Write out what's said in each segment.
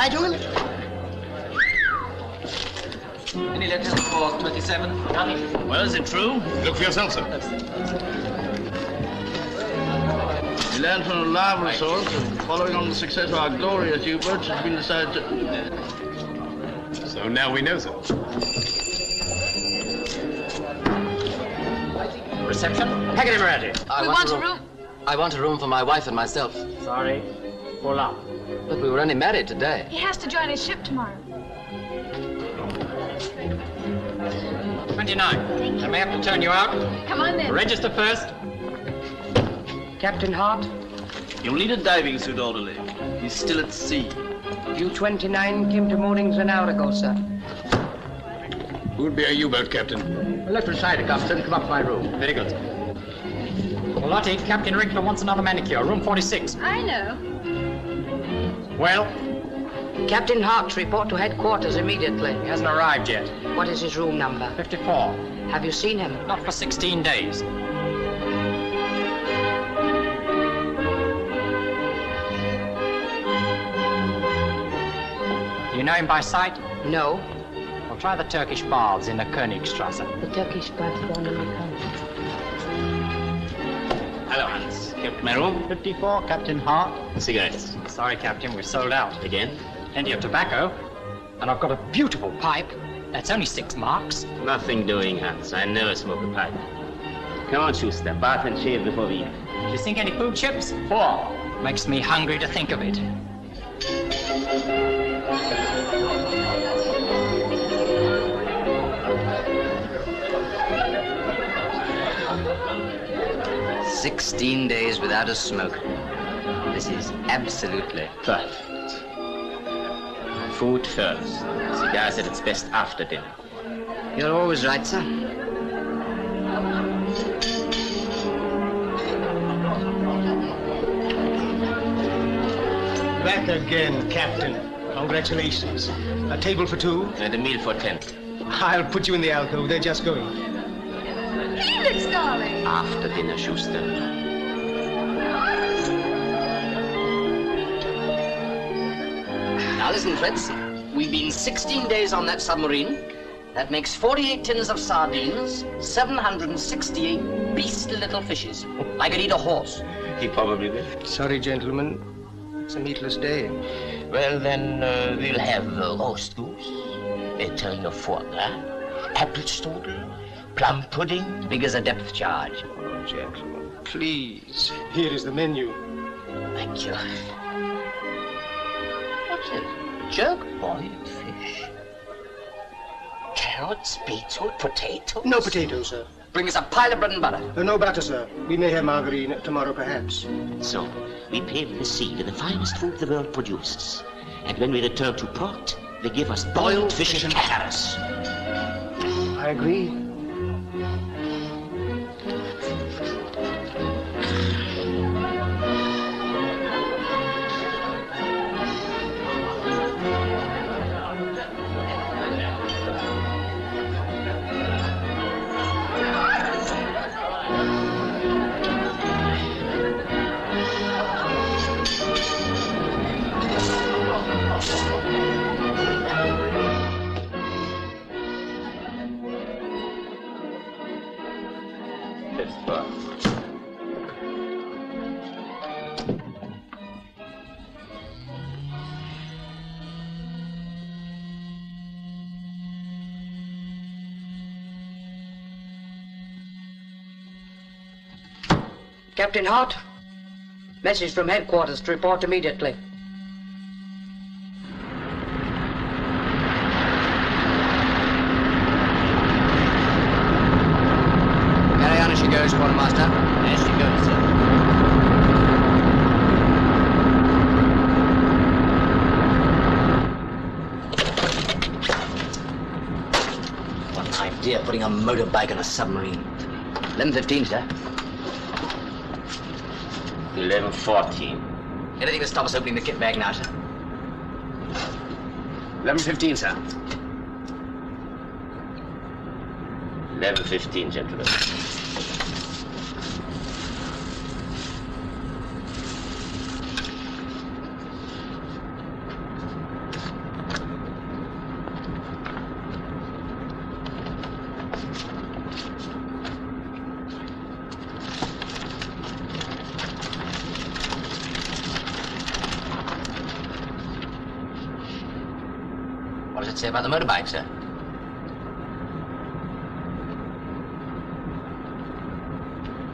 I to him? Any letters for 27? Nothing. Well, is it true? Look for yourself, sir. We learned from a reliable source that following on the success of our glorious U-boats, it's been decided to... So now we know, sir. Reception? Packet Emirati. We want a room. I want a room for my wife and myself. Sorry. Full up. But we were only married today. He has to join his ship tomorrow. 29. I may have to turn you out. Come on then. Register first. Captain Hart, You'll need a diving suit, orderly. He's still at sea. U-29 came to moorings an hour ago, sir. Who'd be a U-boat, Captain? Left side, Captain. Come up to my room. Very good. Well, Lottie, Captain Rinkler wants another manicure. Room 46. I know. Well, Captain Hart, report to headquarters immediately. he hasn't arrived yet. What is his room number? 54. Have you seen him? Not for 16 days. You know him by sight? No. Well, try the Turkish baths in the Königstrasse. The Turkish bath down in the country. Hello, Hans. Kept my room? 54, Captain Hart. Cigarettes. Sorry, Captain, we're sold out. Again? Plenty of tobacco. And I've got a beautiful pipe. That's only 6 marks. Nothing doing, Hans. I never smoke a pipe. Come on, Schuster. Bath and shave before we eat. Do you think any food chips? 4. Makes me hungry to think of it. "16 days without a smoke. This is absolutely Perfect. Food first. Cigars at its best after dinner. You're always right, sir. Back again, Captain. Congratulations. A table for 2? And a meal for 10. I'll put you in the alcove. They're just going. Felix, darling. After dinner, Schuster. Now listen, Fritz. We've been 16 days on that submarine. That makes 48 tins of sardines, 768 beastly little fishes. I could eat a horse. He probably will. Sorry, gentlemen. It's a meatless day. Well, then we'll have roast goose, a tureen of foie gras, apple strudel, plum pudding. Big as a depth charge. Oh, gentlemen, please. Here is the menu. Thank you. What's it? Jerk boiled fish. Carrots, beetroot, potato. No potatoes, sir. Bring us a pile of bread and butter. No butter, sir. We may have margarine tomorrow, perhaps. So, we pave the sea with the finest food the world produces. And when we return to port, they give us boiled fish and carrots. I agree. Captain Hart, message from headquarters to report immediately. Carry on as she goes, quartermaster. As she goes, sir. What an idea, putting a motorbike on a submarine. 11:15, sir. 11:14. Anything to stop us opening the kit bag now, sir? 11:15, sir. 11:15, gentlemen. say about the motorbike, sir?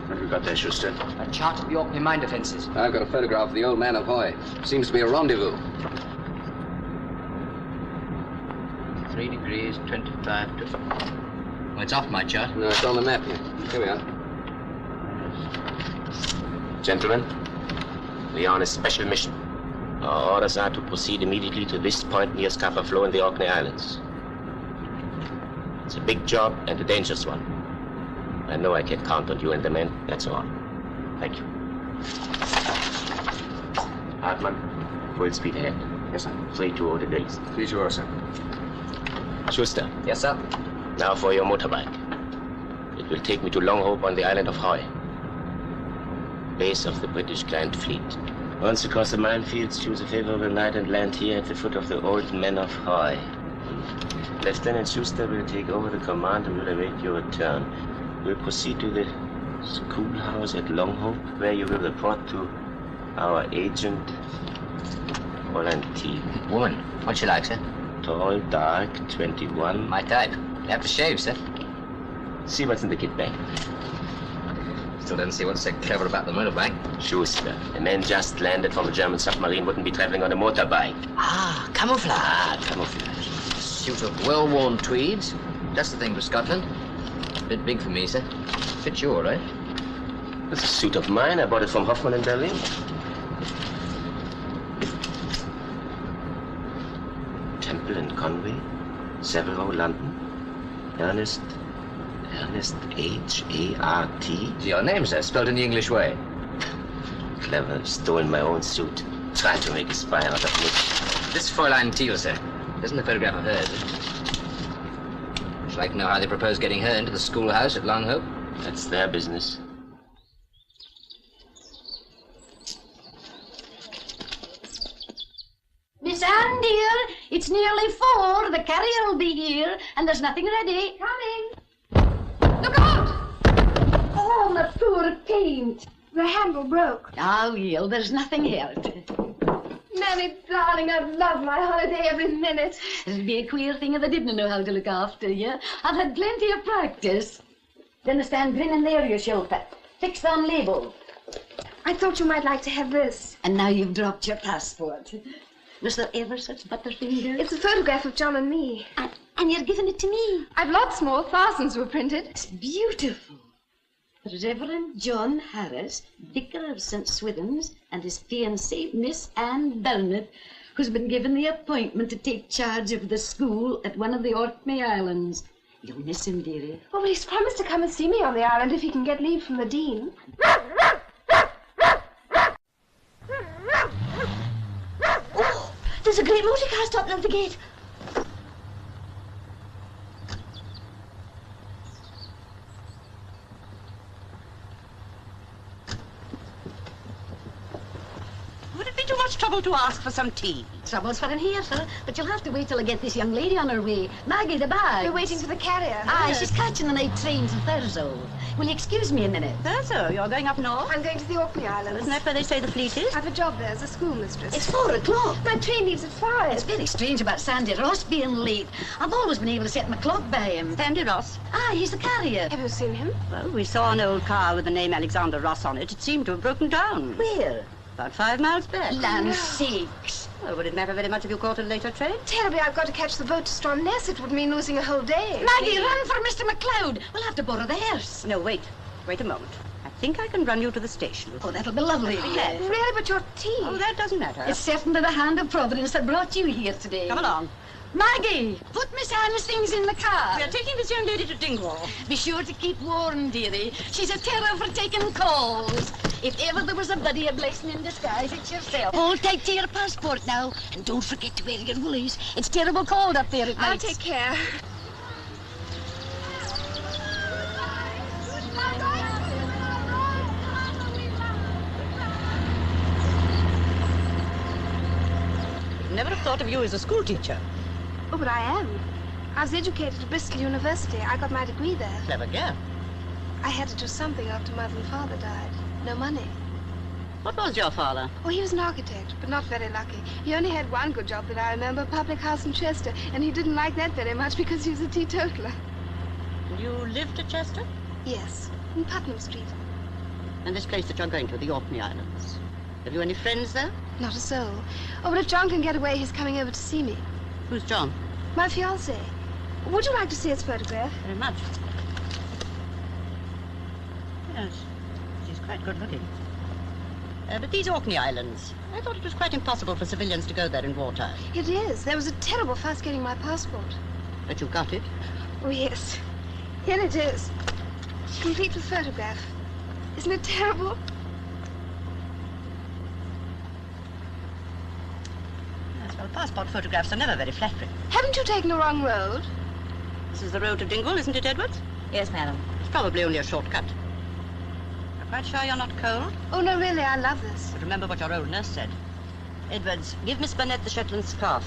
What have you got there, Schuster? A chart of the Orkney mine defenses. I've got a photograph of the old man of Hoy. Seems to be a rendezvous. 3 degrees, 25 to... Oh, it's off my chart. No, it's on the map here. Here we are. Gentlemen, we are on a special mission. Our orders are to proceed immediately to this point near Scapa Flow in the Orkney Islands. It's a big job and a dangerous one. I know I can count on you and the men, that's all. Thank you. Hartmann, full speed ahead. Yes, sir. 320 degrees. 320, sir. Schuster. Yes, sir. Now for your motorbike. It will take me to Longhope on the island of Hoy. Base of the British Giant Fleet. Once across the minefields, choose a favorable night and land here at the foot of the Old Men of Hoy. Lieutenant Schuster will take over the command and will await your return. We'll proceed to the schoolhouse at Longhope, where you will report to our agent, Volantine. Woman, what's she like, sir? Tall, dark, 21. My type. You have to shave, sir. See what's in the kit bag. Still don't see what's so clever about the motorbike. Schuster, a man just landed from a German submarine wouldn't be traveling on a motorbike. Ah, camouflage. Camouflage. Suit of well-worn tweeds. Just the thing for Scotland. Bit big for me, sir. Fits you all right. It's a suit of mine. I bought it from Hoffman in Berlin. Temple and Conway. Severo, London. Ernest H-A-R-T. Your name, sir, spelled in the English way. Clever. Stolen my own suit. Tried to make a spy out of me. This Fräulein Thiel, sir. Isn't a photograph of her, is it? Would you like to know how they propose getting her into the schoolhouse at Longhope? That's their business. Miss Anne, dear, it's nearly 4. The carrier will be here, and there's nothing ready. Coming. Look out! Oh, my poor paint. The handle broke. Oh, well, there's nothing hurt. Nanny, darling, I've loved my holiday every minute. It'd be a queer thing if I didn't know how to look after you. I've had plenty of practice. Then stand grinning there, you shelter. Fixed on label. I thought you might like to have this. And now you've dropped your passport. Was there ever such butterfingers? It's a photograph of John and me. And you're giving it to me? I've lots more. Thousands were printed. It's beautiful. Reverend John Harris, Vicar of St. Swithin's, and his fiancée, Miss Anne Burnett, who's been given the appointment to take charge of the school at one of the Orkney Islands. You'll miss him, dearie. Oh, but he's promised to come and see me on the island if he can get leave from the Dean. Oh, there's a great motor car stopped at the gate. Would it be too much trouble to ask for some tea? Trouble's for in here, sir, but you'll have to wait till I get this young lady on her way. Maggie, the bag. We're waiting for the carrier. Aye, she's catching the night train to Thurso. Will you excuse me a minute? Thurso, you're going up north? I'm going to the Orkney Islands. Isn't that where they say the fleet is? I've a job there as a schoolmistress. It's 4 o'clock. My train leaves at 5. It's very strange about Sandy Ross being late. I've always been able to set my clock by him. Sandy Ross? Ah, he's the carrier. Have you seen him? Well, we saw an old car with the name Alexander Ross on it. It seemed to have broken down. Where? About 5 miles back. Land sakes. Well, would it matter very much if you caught a later train? Terribly, I've got to catch the boat to Stromness. It would mean losing a whole day. Maggie, run for Mr. McLeod. We'll have to borrow the hearse. No, wait. Wait a moment. I think I can run you to the station. Oh, that'll be lovely. Really, but your tea. Oh, that doesn't matter. It's certainly the hand of Providence that brought you here today. Come along. Maggie, put Miss Anne's things in the car. We are taking this young lady to Dingwall. Be sure to keep warm, dearie. She's a terror for taking calls. If ever there was a buddy a blessing in disguise, it's yourself. Hold tight to your passport now, and don't forget to wear your woolies. It's terrible cold up there at night. I'll take care. Never have thought of you as a school teacher. Oh, but I am. I was educated at Bristol University. I got my degree there. Clever girl. I had to do something after Mother and Father died. No money. What was your father? Oh, he was an architect, but not very lucky. He only had one good job that I remember, a public house in Chester, and he didn't like that very much because he was a teetotaler. You lived at Chester? Yes, in Putnam Street. And this place that you're going to, the Orkney Islands. Have you any friends there? Not a soul. Oh, but if John can get away, he's coming over to see me. Who's John? My fiancé. Would you like to see his photograph? Very much. Yes, she's quite good looking. But these Orkney Islands, I thought it was quite impossible for civilians to go there in wartime. It is. There was a terrible fuss getting my passport. But you got it? Oh, yes. Here it is. Complete with photograph. Isn't it terrible? Yes, well, passport photographs are never very flattering. Haven't you taken the wrong road? This is the road to Dingle, isn't it, Edwards? Yes, madam. It's probably only a shortcut. You're quite sure you're not cold? Oh, no, really, I love this. But remember what your old nurse said. Edwards, give Miss Burnett the Shetland scarf.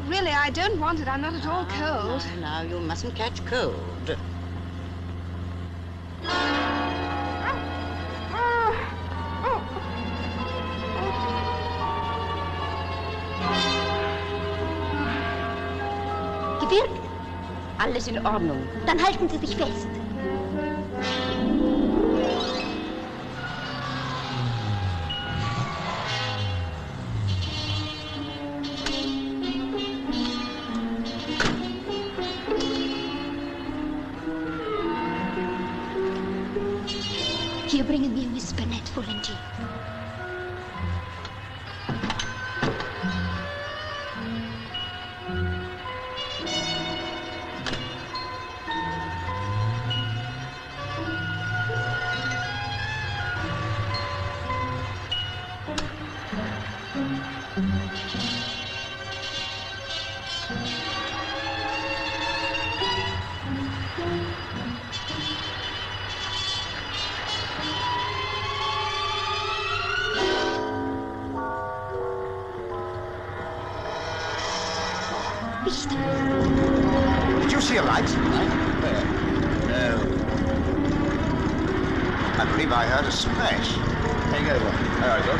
Really, I don't want it. I'm not at all cold. Now, you mustn't catch cold. Gewirkt? Alles in Ordnung. Dann halten Sie sich fest. Hier bringen wir Miss Burnett Volunteer. Did you see a light? Where? No. I believe I heard a splash. Take over. There I go.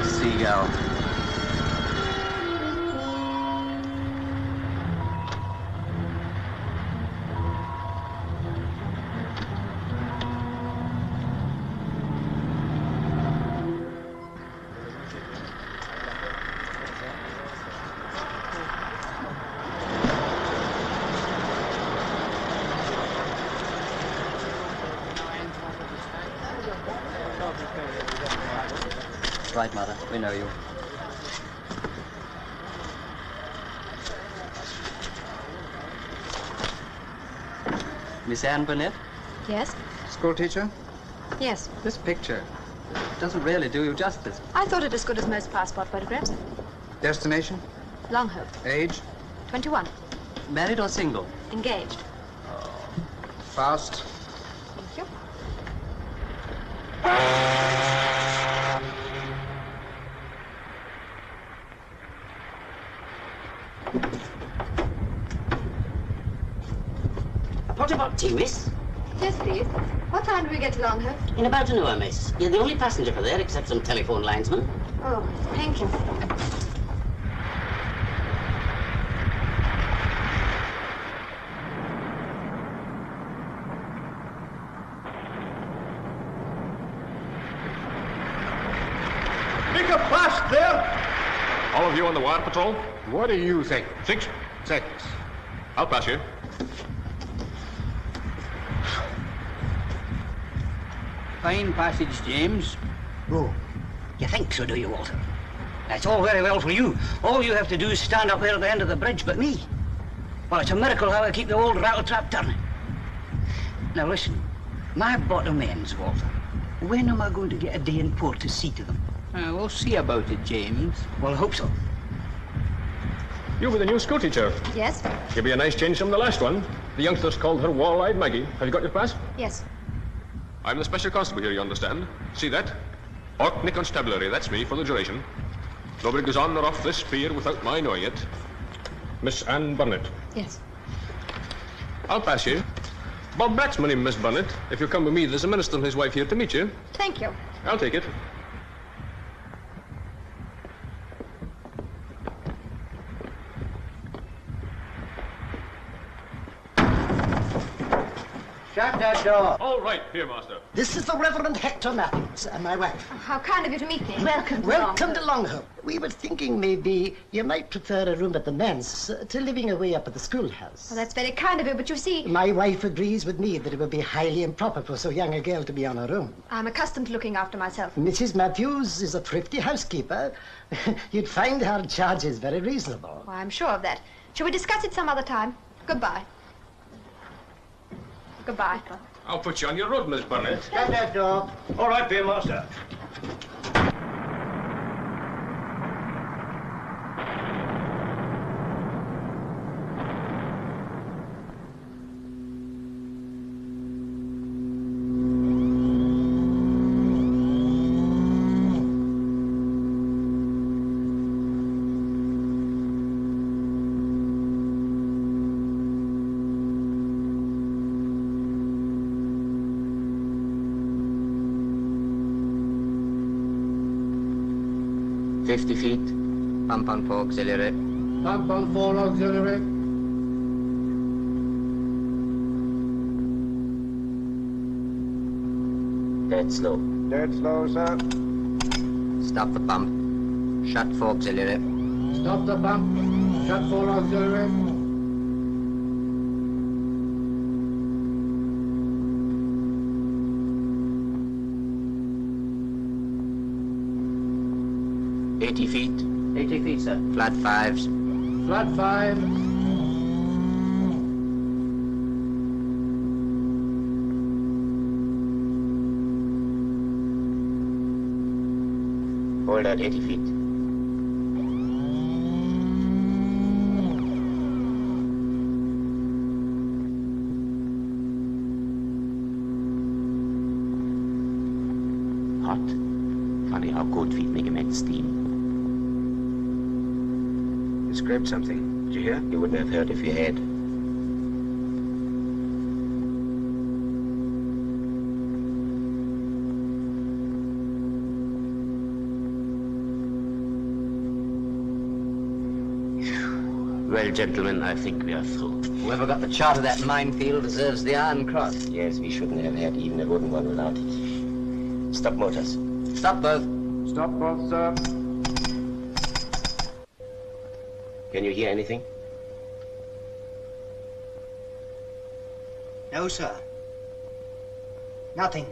Seagull. Right, Mother. We know you. Miss Anne Burnett? Yes? School teacher? Yes. This picture doesn't really do you justice. I thought it as good as most passport photographs. Destination? Longhope. Age? 21. Married or single? Engaged. Fast? Thank you. What about tea, miss? Yes, please. What time do we get to Longhope? In about an hour, miss. You're the only passenger for there, except some telephone linesmen. Oh, thank you. Make a fast there! All of you on the wire patrol? What do you think? 6 seconds. I'll pass you. Fine passage, James. Oh, you think so, do you, Walter? That's all very well for you. All you have to do is stand up there at the end of the bridge, but me? Well, it's a miracle how I keep the old rattletrap turning. Now listen, my bottom ends, Walter. When am I going to get a day in port to see to them? We'll see about it, James. Well, I hope so. You were the new school teacher. Yes? She'll be a nice change from the last one. The youngsters called her Wall-Eyed Maggie. Have you got your pass? Yes. I'm the special constable here, you understand? See that? Orkney Constabulary, that's me for the duration. Nobody goes on or off this pier without my knowing it. Miss Anne Bonnet. Yes. I'll pass you. Bob Black's my name, Miss Bonnet. If you come with me, there's a minister and his wife here to meet you. Thank you. I'll take it. Shut that door. All right, here, master. This is the Reverend Hector Matthews and my wife. How kind of you to meet me. Welcome to Longhope. We were thinking maybe you might prefer a room at the manse to living away up at the schoolhouse. Well, that's very kind of you, but you see... My wife agrees with me that it would be highly improper for so young a girl to be on her own. I'm accustomed to looking after myself. Mrs. Matthews is a thrifty housekeeper. You'd find her charges very reasonable. Well, I'm sure of that. Shall we discuss it some other time? Goodbye. Goodbye. I'll put you on your road, Miss Bonnet. Shut that door. All right, dear master. Feet. Pump on 4 auxiliary. Pump on 4 auxiliary. Dead slow. Dead slow, sir. Stop the pump. Shut 4 auxiliary. Stop the pump. Shut 4 auxiliary. Feet. 80 feet, sir. Flat 5s. Flat 5. Hold at 80 feet. Hot. Funny how cold feet make immense steam. You scraped something. Did you hear? You wouldn't have heard if you had. Well, gentlemen, I think we are through. Whoever got the chart of that minefield deserves the Iron Cross. Yes, we shouldn't have had even a wooden one without it. Stop motors. Stop both. Stop both, sir. Can you hear anything? No, sir. Nothing.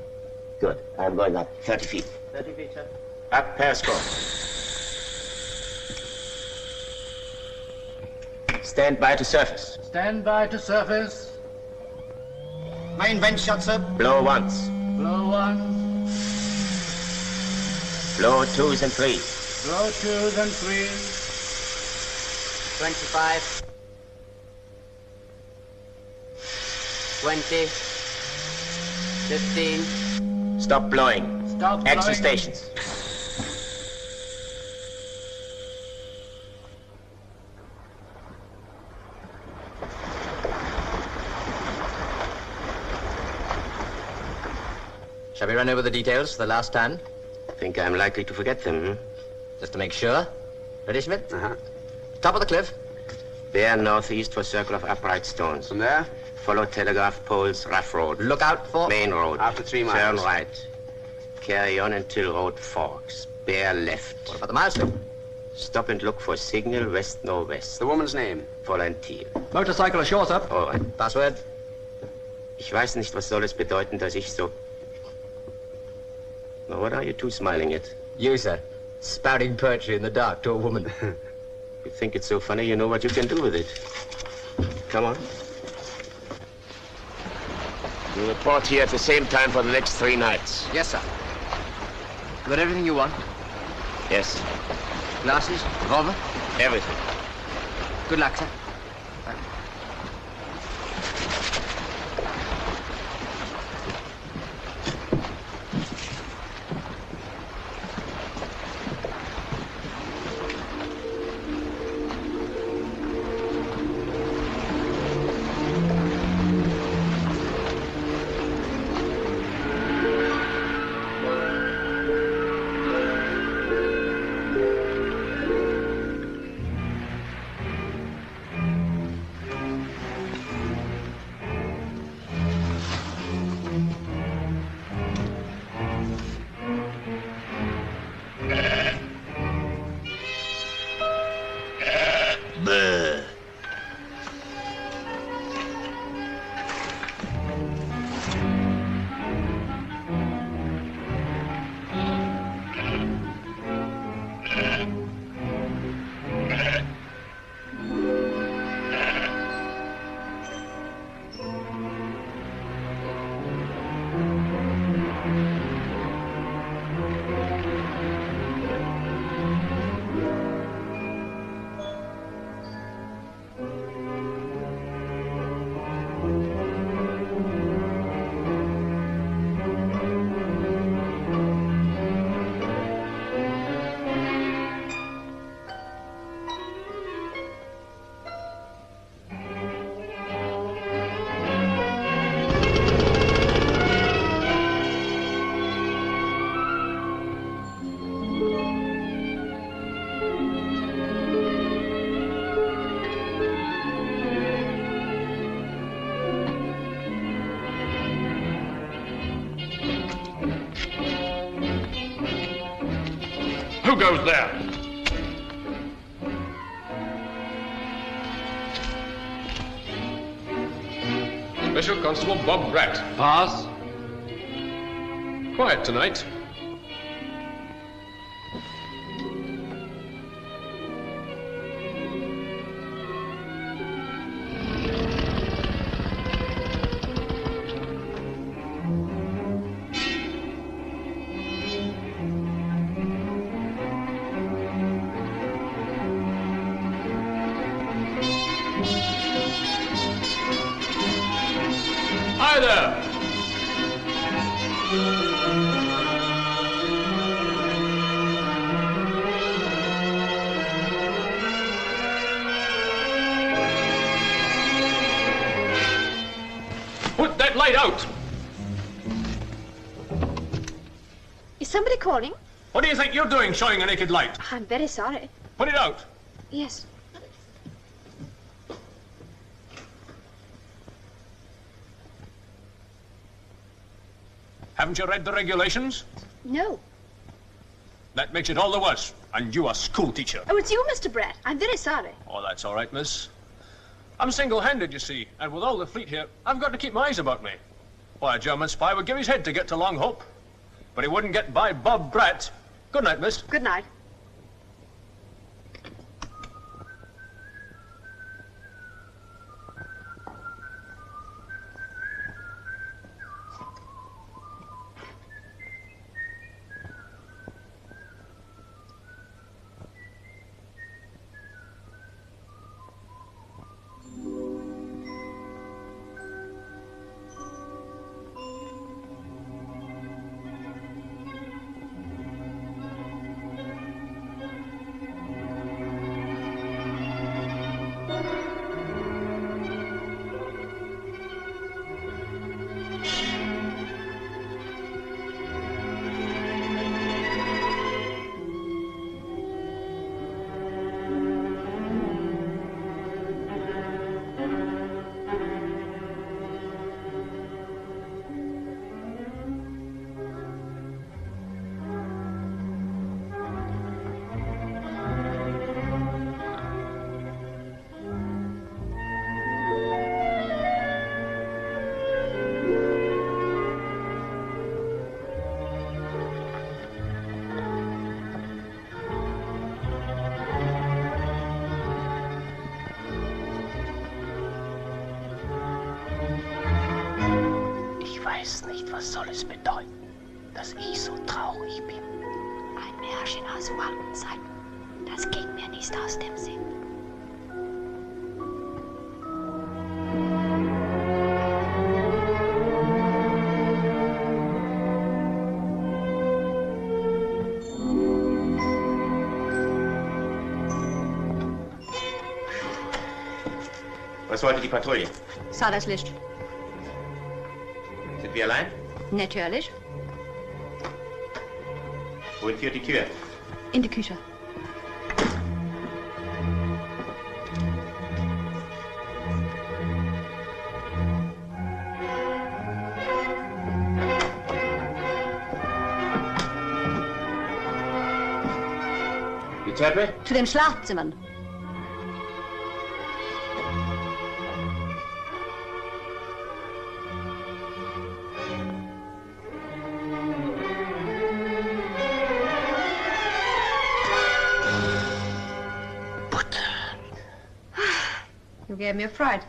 Good. I'm going up 30 feet. 30 feet, sir. Up periscope. Stand by to surface. Stand by to surface. Main vent shut, sir. Blow once. Blow 1. Blow 2s and 3s. Blow 2s and 3s. 25. 20. 15. Stop blowing. Stop Action blowing. stations. Shall we run over the details for the last time? Think I'm likely to forget them, Just to make sure. Ready, Schmidt? Uh-huh. Top of the cliff. Bear northeast for circle of upright stones. From there? Follow telegraph poles, rough road. Look out for... Main road. After 3 miles. Turn right. Carry on until road forks. Bear left. What about the milestone? Stop and look for signal west-northwest. The woman's name? Volunteer. Motorcycle ashore, sir. All right. Password? Ich weiß nicht, was soll es bedeuten, dass ich so... Now, what are you two smiling at? You, sir. Spouting poetry in the dark to a woman. You think it's so funny, you know what you can do with it. Come on. You report here at the same time for the next 3 nights. Yes, sir. You got everything you want? Yes. Glasses? Revolver? Everything. Good luck, sir. Who goes there? Special Constable Bob Bratt. Pass. Quiet tonight. Hi there! Put that light out! Is somebody calling? What do you think you're doing showing a naked light? I'm very sorry. Put it out! Yes. Haven't you read the regulations? No. That makes it all the worse. And you a school teacher. Oh, it's you, Mr. Bratt. I'm very sorry. Oh, that's all right, miss. I'm single-handed, you see, and with all the fleet here, I've got to keep my eyes about me. Why, a German spy would give his head to get to Long Hope. But he wouldn't get by Bob Bratt. Good night, miss. Good night. Was soll es bedeuten, dass ich so traurig bin? Ein Märchen aus alten Zeiten. Das ging mir nicht aus dem Sinn. Was wollte die Patrouille? Sah das Licht. Sind wir allein? Natürlich. Wohin führt die Tür? In die Küche. Die Treppe? Zu den Schlafzimmern. You gave me a fright.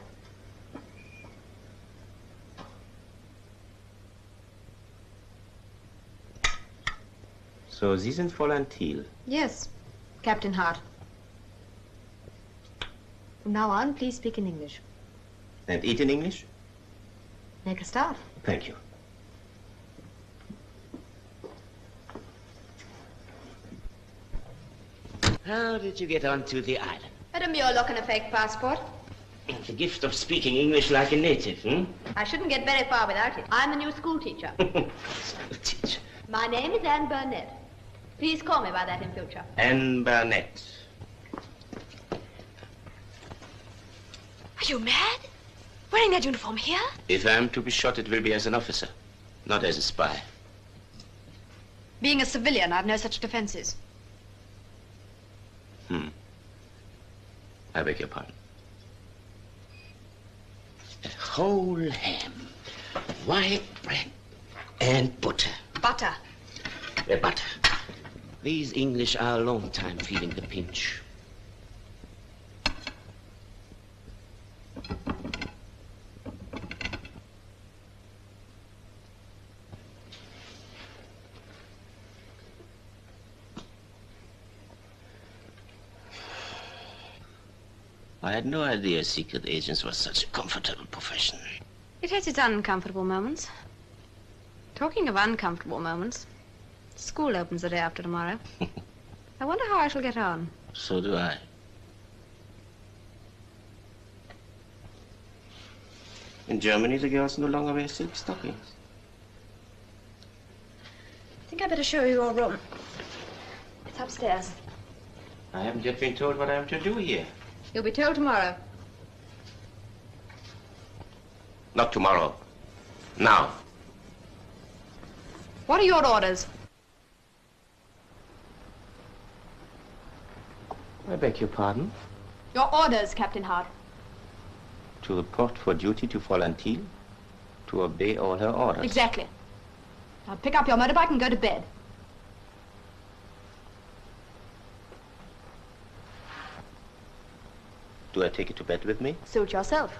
So, Sie sind Fräulein Thiel. Yes, Captain Hart. From now on, please speak in English. And eat in English? Make a start. Thank you. How did you get onto the island? Had a mule look and a fake passport. The gift of speaking English like a native, hmm? I shouldn't get very far without it. I'm a new school teacher. School teacher. My name is Anne Burnett. Please call me by that in future. Anne Burnett. Are you mad? Wearing that uniform here? If I'm to be shot, it will be as an officer, not as a spy. Being a civilian, I've no such defenses. I beg your pardon. A whole ham, white bread, and butter. Butter. Butter. These English are a long time feeling the pinch. I had no idea secret agents were such a comfortable profession. It has its uncomfortable moments. Talking of uncomfortable moments, school opens the day after tomorrow. I wonder how I shall get on. So do I. In Germany, the girls no longer wear silk stockings. I think I better show you your room. It's upstairs. I haven't yet been told what I am to do here. You'll be told tomorrow. Not tomorrow. Now. What are your orders? I beg your pardon? Your orders, Captain Hart. To report for duty to Fräulein Thiel, to obey all her orders. Exactly. Now pick up your motorbike and go to bed. Do I take it to bed with me? Suit yourself.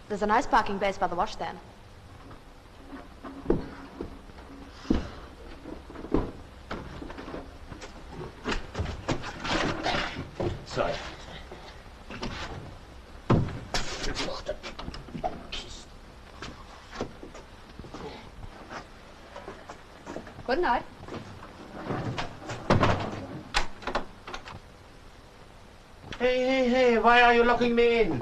There's a nice parking place by the washstand. Sorry. Good night. Hey, why are you locking me in?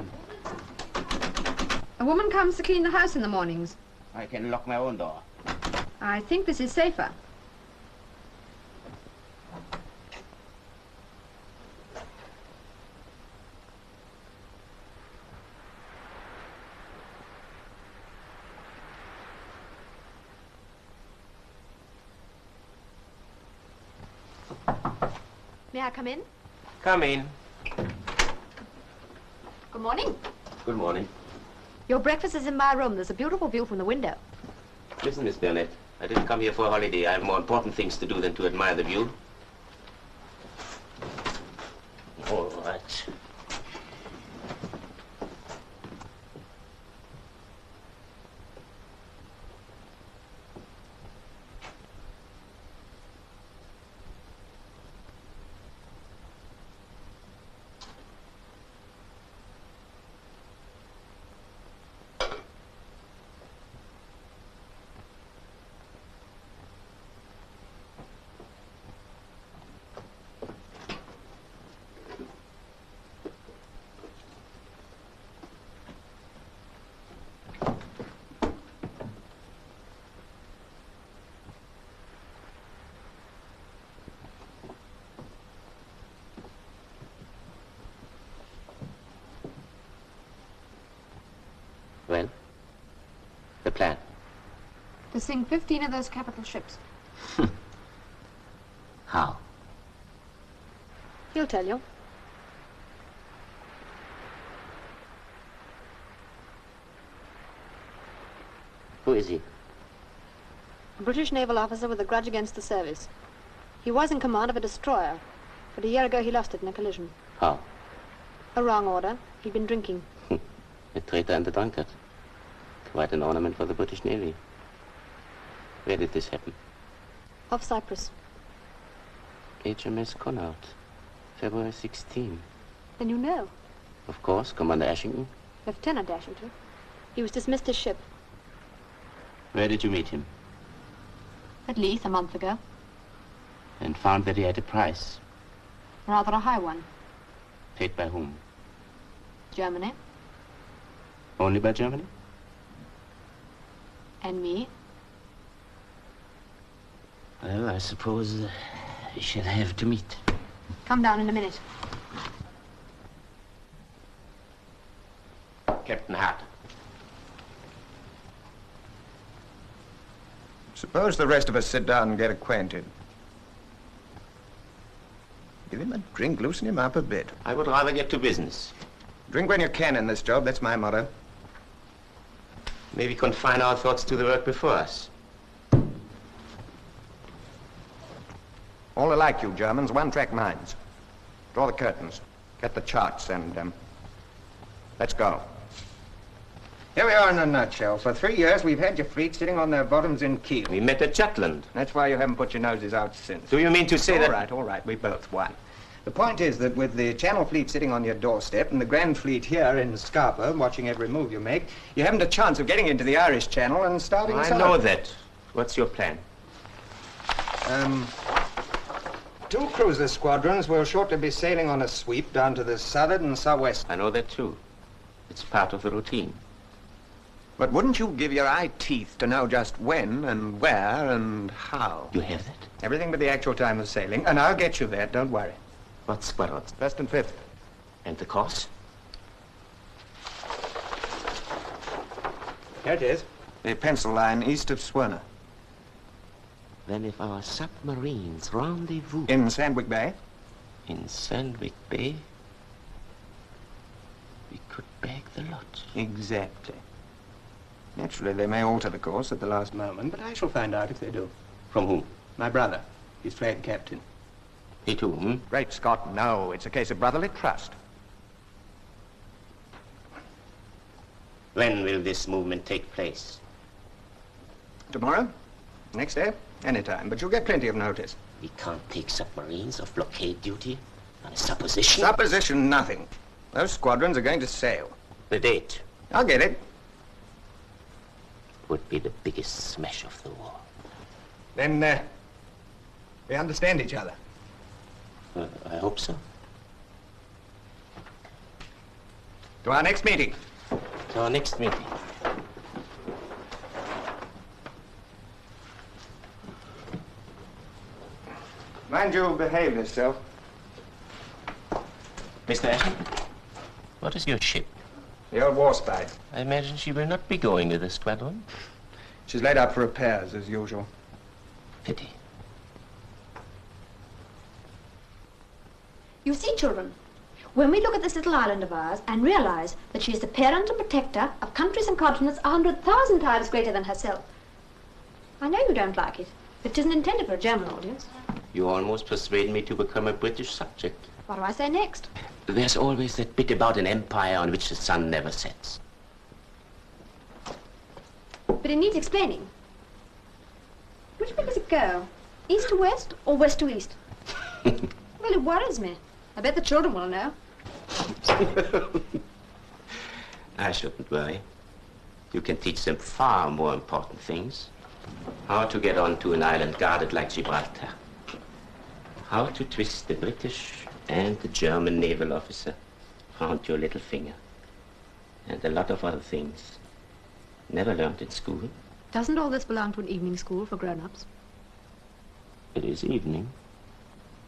A woman comes to clean the house in the mornings. I can lock my own door. I think this is safer. May I come in? Come in. Good morning. Good morning. Your breakfast is in my room. There's a beautiful view from the window. Listen, Miss Burnett, I didn't come here for a holiday. I have more important things to do than to admire the view. All right. Well, the plan? To sink 15 of those capital ships. How? He'll tell you. Who is he? A British naval officer with a grudge against the service. He was in command of a destroyer, but a year ago he lost it in a collision. How? A wrong order. He'd been drinking. A traitor and a drunkard. Quite an ornament for the British Navy. Where did this happen? Off Cyprus. HMS Conrad, February 16. Then you know. Of course, Commander Ashington. Lieutenant Ashington. He was dismissed his ship. Where did you meet him? At Leith a month ago. And found that he had a price. Rather a high one. Paid by whom? Germany. Only by Germany? And me. Well, I suppose we shall have to meet. Come down in a minute. Captain Hart. Suppose the rest of us sit down and get acquainted. Give him a drink, loosen him up a bit. I would rather get to business. Drink when you can in this job, that's my motto. Maybe confine our thoughts to the work before us. All alike, you Germans, one-track minds. Draw the curtains, get the charts, and let's go. Here we are in a nutshell. For 3 years, we've had your fleet sitting on their bottoms in Kiel. We met at Jutland. That's why you haven't put your noses out since. Do you mean to say that... All right, we both won. The point is that with the Channel Fleet sitting on your doorstep and the Grand Fleet here in Scarborough watching every move you make, you haven't a chance of getting into the Irish Channel and starting... I know that. What's your plan? 2 cruiser squadrons will shortly be sailing on a sweep down to the southern and southwest. I know that too. It's part of the routine. But wouldn't you give your eye teeth to know just when and where and how? You have that? Everything but the actual time of sailing, and I'll get you there, don't worry. What squadrons? 1st and 5th. And the course? Here it is. The pencil line east of Swerner. Then if our submarines rendezvous... In Sandwich Bay? In Sandwich Bay, we could bag the lot. Exactly. Naturally, they may alter the course at the last moment, but I shall find out if they do. From whom? My brother. He's flag captain. He too, hmm? Great Scott, no. It's a case of brotherly trust. When will this movement take place? Tomorrow? Next day? Anytime, but you'll get plenty of notice. We can't take submarines off blockade duty on a supposition. Supposition, nothing. Those squadrons are going to sail. The date? I'll get it. Would be the biggest smash of the war. Then, we understand each other. I hope so. To our next meeting. To our next meeting. Mind you behave yourself. Mr. Ashton, what is your ship? The old war spy. I imagine she will not be going with the squadron. She's laid up for repairs, as usual. Pity. You see, children, when we look at this little island of ours and realize that she is the parent and protector of countries and continents 100,000 times greater than herself, I know you don't like it, but it isn't intended for a German audience. You almost persuade me to become a British subject. What do I say next? There's always that bit about an empire on which the sun never sets. But it needs explaining. Which way does it go? East to west or west to east? Well, it worries me. I bet the children will know. I shouldn't worry. You can teach them far more important things. How to get onto an island guarded like Gibraltar. How to twist the British and the German naval officer round your little finger. And a lot of other things. Never learned in school. Doesn't all this belong to an evening school for grown-ups? It is evening,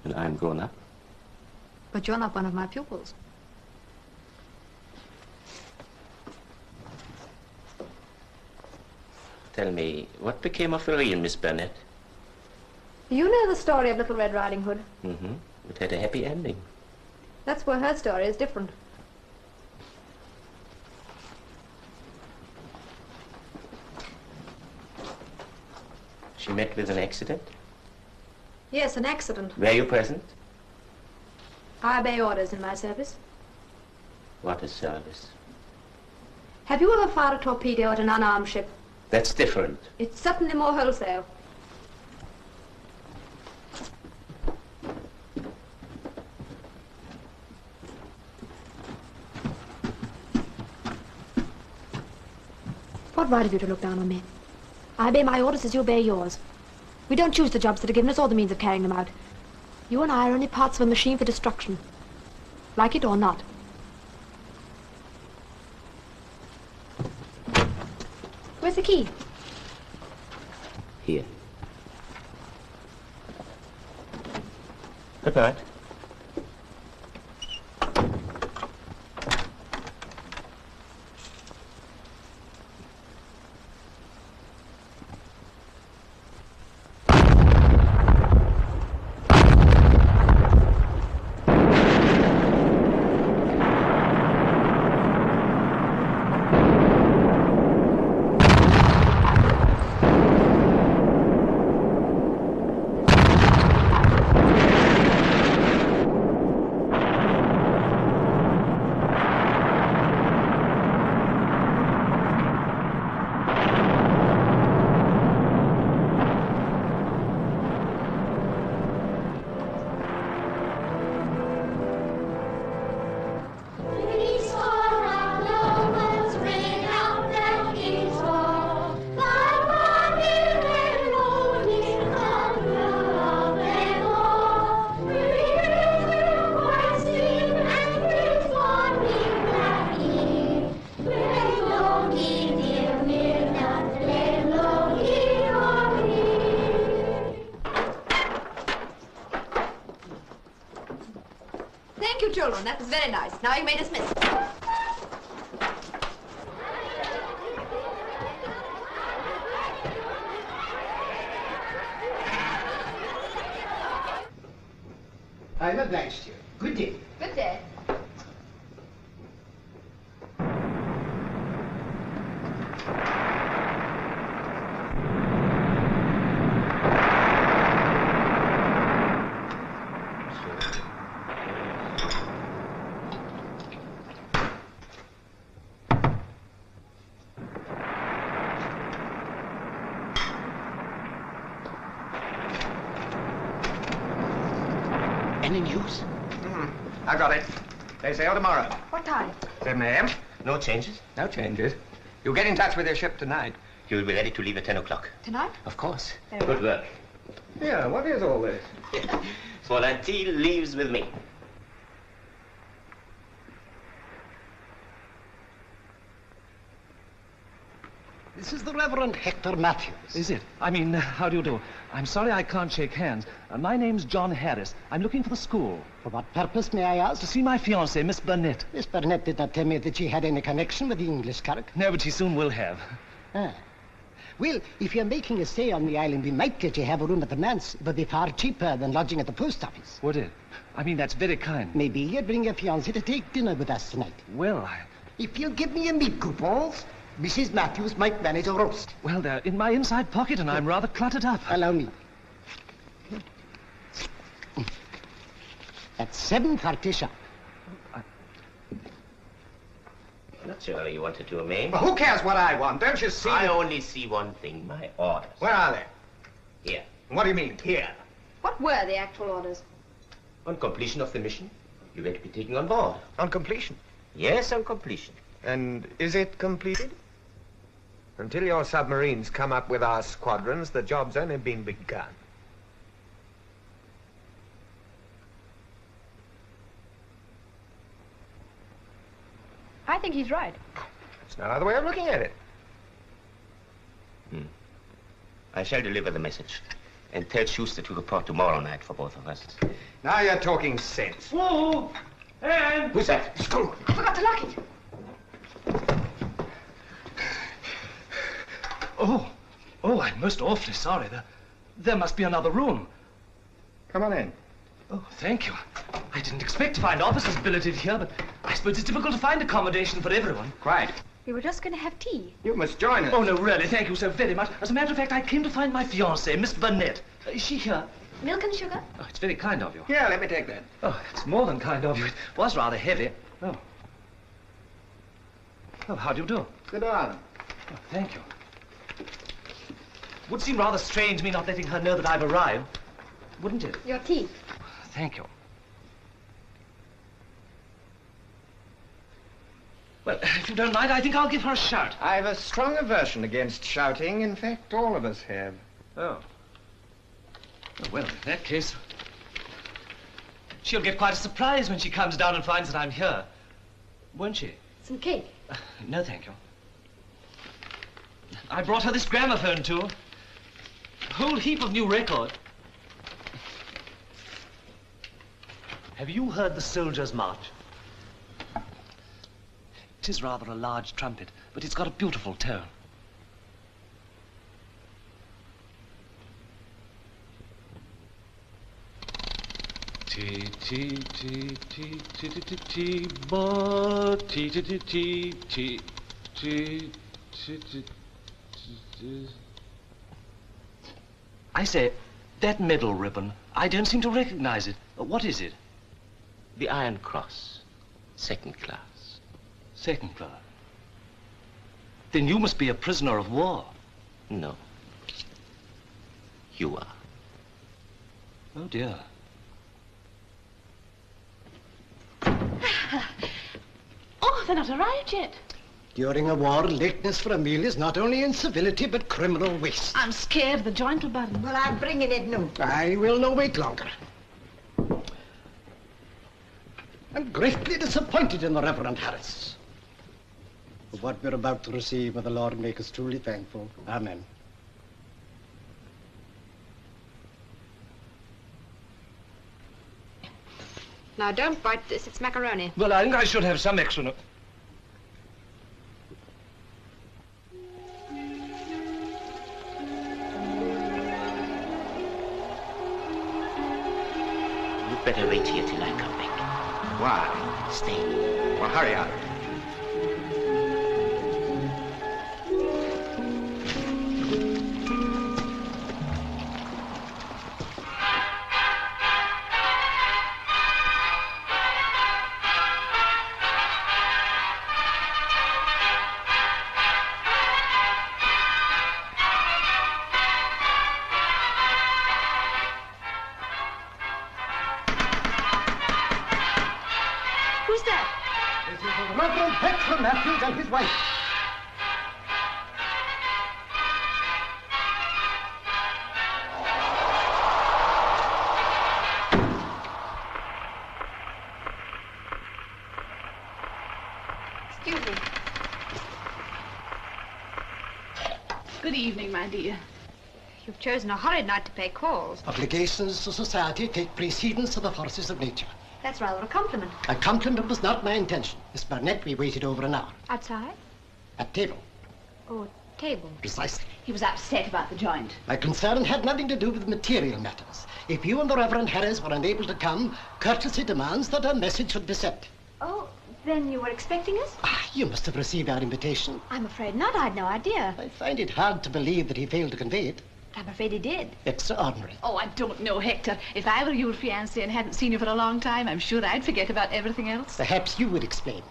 and I'm grown up. But you're not one of my pupils. Tell me, what became of the real Miss Burnett? You know the story of Little Red Riding Hood. Mm-hmm. It had a happy ending. That's where her story is different. She met with an accident? Yes, an accident. Were you present? I obey orders in my service. What a service. Have you ever fired a torpedo at an unarmed ship? That's different. It's certainly more wholesale. What right have you to look down on me? I obey my orders as you obey yours. We don't choose the jobs that are given us or the means of carrying them out. You and I are only parts of a machine for destruction. Like it or not. Where's the key? Here. Good night. Thank you, children. That was very nice. Now you may dismiss. I'm obliged to you. Good day. Good day. Any news? I got it. They sail tomorrow. What time? 7 a.m. No changes? No changes. You get in touch with your ship tonight. You will be ready to leave at 10 o'clock. Tonight? Of course. Very Good work. Yeah, what is all this? Volatile leaves with me. This is the Reverend Hector Matthews. Is it? I mean, how do you do? I'm sorry I can't shake hands. My name's John Harris. I'm looking for the school. For what purpose, may I ask? To see my fiancée, Miss Burnett. Miss Burnett did not tell me that she had any connection with the English Kirk. No, but she soon will have. Ah. Well, if you're making a stay on the island, we might let you have a room at the manse. It would be far cheaper than lodging at the post office. Would it? I mean, that's very kind. Maybe you'd bring your fiancée to take dinner with us tonight. Well, If you'll give me your meat coupons, Mrs. Matthews might manage a roast. Well, they're in my inside pocket and I'm rather cluttered up. Allow me. At 7:30 sharp. Not sure you wanted to remain. Well, who cares what I want? Don't you see? I only see one thing, my orders. Where are they? Here. What do you mean, here? What were the actual orders? On completion of the mission, you will be taken on board. On completion? Yes, on completion. And is it completed? Until your submarines come up with our squadrons, the job's only been begun. I think he's right. There's no other way of looking at it. I shall deliver the message and tell Schuster to report tomorrow night for both of us. Now you're talking sense. Whoa! Anne! Who's that? I forgot to lock it. Oh, I'm most awfully sorry. There must be another room. Come on in. Oh, thank you. I didn't expect to find officers billeted here, but I suppose it's difficult to find accommodation for everyone. Quite. We were just going to have tea. You must join us. Oh, no, really, thank you so very much. As a matter of fact, I came to find my fiancée, Miss Burnett. Is she here? Milk and sugar? Oh, it's very kind of you. Yeah, let me take that. Oh, it's more than kind of you. It was rather heavy. Oh. Oh, how do you do? Sit down. Oh, thank you. Would seem rather strange me not letting her know that I've arrived, wouldn't it? Your tea. Thank you. Well, if you don't mind, I think I'll give her a shout. I've a strong aversion against shouting. In fact, all of us have. Oh. Oh, well, in that case, she'll get quite a surprise when she comes down and finds that I'm here. Won't she? Some cake. No, thank you. I brought her this gramophone, too. A whole heap of new records. Have you heard the Soldiers' March? It is rather a large trumpet, but it's got a beautiful tone. T T T T T T T T bo T T T T T T T T. I say, that medal ribbon, I don't seem to recognize it. What is it? The Iron Cross, second class. Second class. Then you must be a prisoner of war. No. You are. Oh, dear. Oh, they're not arrived yet. During a war, lateness for a meal is not only incivility, but criminal waste. I'm scared the joint will burn. Well, I'm bringing it now. I will not wait longer. I'm greatly disappointed in the Reverend Harris. For what we're about to receive, may the Lord make us truly thankful. Amen. Now, don't bite this. It's macaroni. Well, I think I should have some extra. You'd better wait here till I come back. Why? Stay. Well, hurry up. Matthews and his wife. Excuse me. Good evening, my dear. You've chosen a horrid night to pay calls. Obligations to society take precedence of the forces of nature. That's rather a compliment. A compliment was not my intention. Miss Burnett, we waited over an hour. Outside? At table. Oh, table. Precisely. He was upset about the joint. My concern had nothing to do with material matters. If you and the Reverend Harris were unable to come, courtesy demands that a message should be sent. Oh, then you were expecting us? You must have received our invitation. I'm afraid not. I had no idea. I find it hard to believe that he failed to convey it. I'm afraid he did. Extraordinary. Oh, I don't know, Hector. If I were your fiancé and hadn't seen you for a long time, I'm sure I'd forget about everything else. Perhaps you would explain.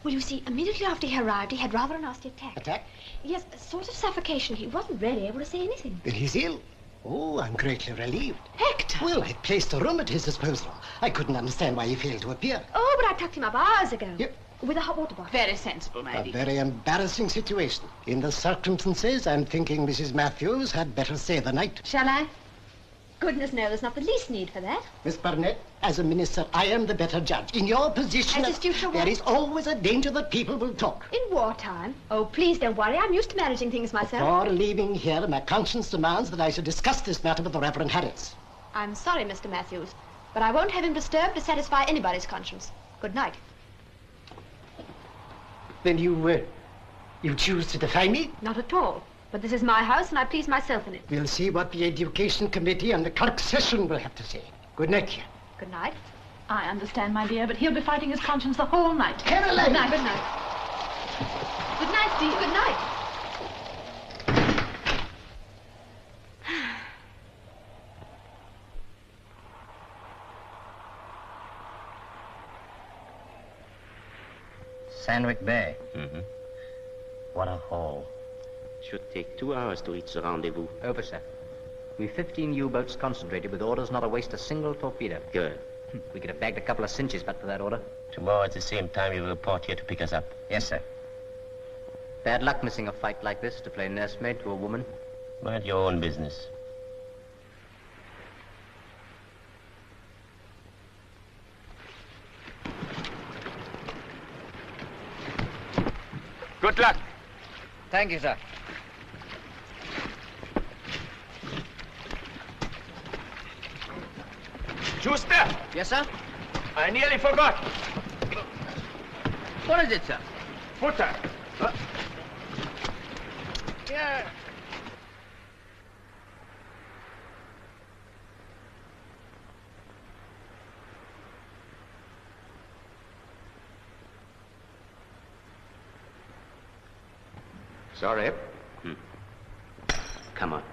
Well, you see, immediately after he arrived, he had rather a nasty attack. Attack? Yes, a sort of suffocation. He wasn't really able to say anything. Then he's ill. Oh, I'm greatly relieved. Hector! Well, I placed a room at his disposal. I couldn't understand why he failed to appear. Oh, but I tucked him up hours ago. Yep. With a hot water bottle. Very sensible, my A dear. very embarrassing situation. In the circumstances, I'm thinking Mrs. Matthews had better stay the night. Shall I? Goodness, no, there's not the least need for that. Miss Burnett, as a minister, I am the better judge. In your position, As his future wife? there is always a danger that people will talk. In wartime? Oh, please don't worry. I'm used to managing things myself. Before leaving here, my conscience demands that I should discuss this matter with the Reverend Harris. I'm sorry, Mr. Matthews, but I won't have him disturbed to satisfy anybody's conscience. Good night. Then you choose to defy me? Not at all. But this is my house, and I please myself in it. We'll see what the Education Committee and the Clerk's Session will have to say. Good night, dear. Good night. I understand, my dear, but he'll be fighting his conscience the whole night. Caroline! Good night. Good night. Good night, dear. Good night. Sandwich Bay. Mm-hmm. What a haul. Should take 2 hours to reach the rendezvous. Over, sir. We've 15 U-boats concentrated with orders not to waste a single torpedo. Good. We could have bagged a couple of cinches but for that order. Tomorrow at the same time, you will report here to pick us up. Yes, sir. Bad luck missing a fight like this to play nursemaid to a woman. Mind your own business. Good luck. Thank you, sir. Schuster! Yes, sir? I nearly forgot. What is it, sir? Footer. Yeah. Sorry. Come on.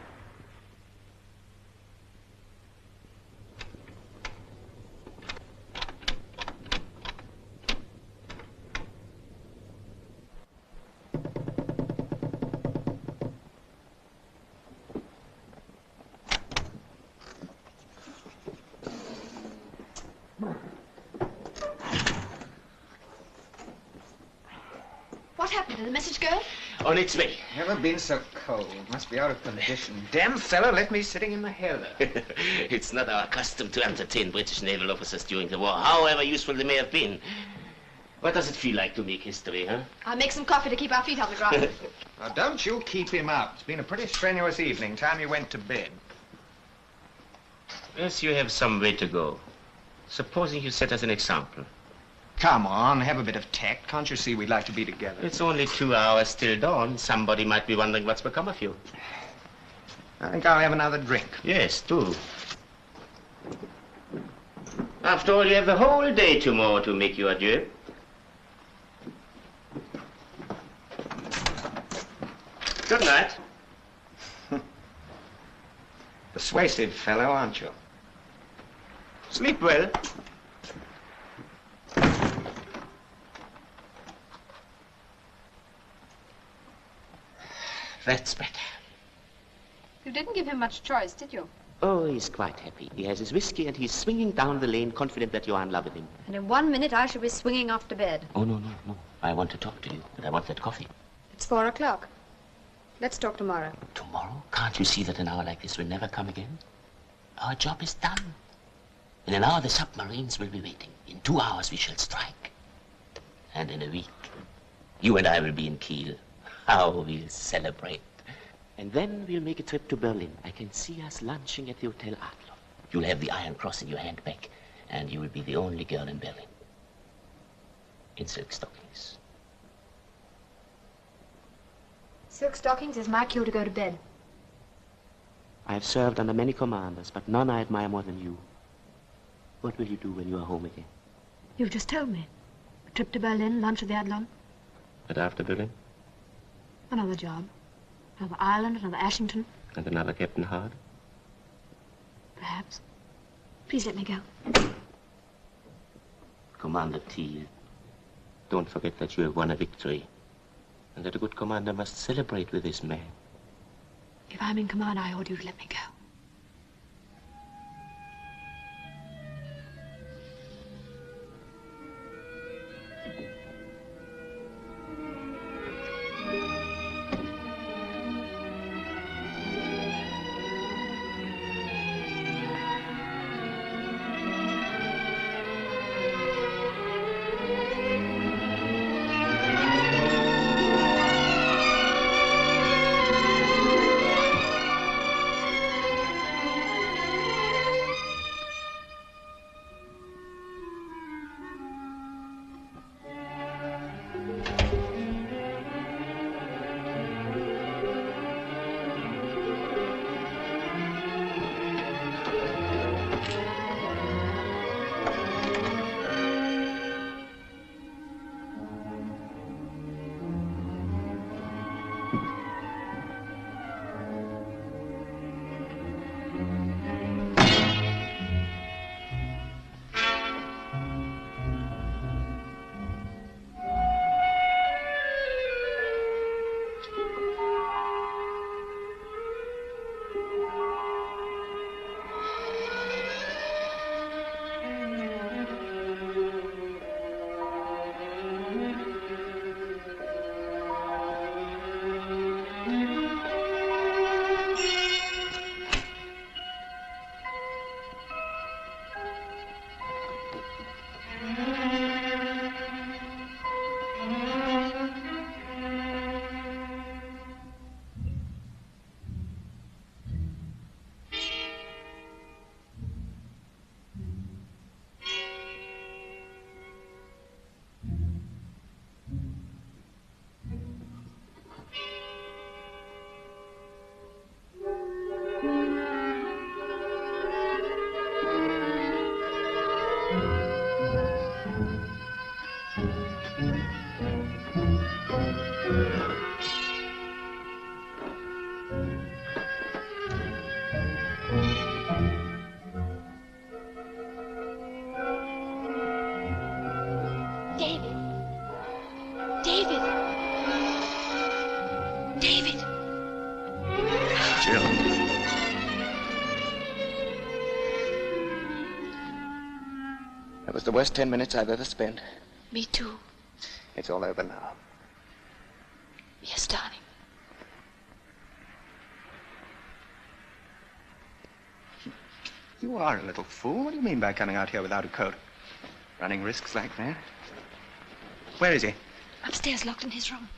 What happened? Did the message go? On its way. Never been so cold. Must be out of condition. Damn fellow left me sitting in the heather. It's not our custom to entertain British naval officers during the war, however useful they may have been. What does it feel like to make history, huh? I'll make some coffee to keep our feet off the ground. Now, don't you keep him up. It's been a pretty strenuous evening. Time you went to bed. Yes, you have some way to go. Supposing you set us an example. Come on, have a bit of tact. Can't you see we'd like to be together? It's only 2 hours till dawn. Somebody might be wondering what's become of you. I think I'll have another drink. Yes, do. After all, you have the whole day tomorrow to make your adieu. Good night. Persuasive fellow, aren't you? Sleep well. That's better. You didn't give him much choice, did you? Oh, he's quite happy. He has his whiskey and he's swinging down the lane, confident that you're in love with him. And in 1 minute I shall be swinging off to bed. Oh, no. I want to talk to you, but I want that coffee. It's 4 o'clock. Let's talk tomorrow. Tomorrow? Can't you see that an hour like this will never come again? Our job is done. In an hour, the submarines will be waiting. In 2 hours, we shall strike. And in a week, you and I will be in Kiel. How we'll celebrate. And then we'll make a trip to Berlin. I can see us lunching at the Hotel Adler. You'll have the Iron Cross in your handbag, and you will be the only girl in Berlin. In silk stockings. Silk stockings is my cue to go to bed. I have served under many commanders, but none I admire more than you. What will you do when you are home again? You've just told me. A trip to Berlin, lunch at the Adlon. But after Berlin? Another job. Another Ireland, another Ashington. And another Captain Hard? Perhaps. Please let me go. Commander Thiel, don't forget that you have won a victory. And that a good commander must celebrate with his men. If I'm in command, I order you to let me go. That was the worst 10 minutes I've ever spent. Me too. It's all over now. Yes, darling. You are a little fool. What do you mean by coming out here without a coat? Running risks like that? Where is he? Upstairs, locked in his room.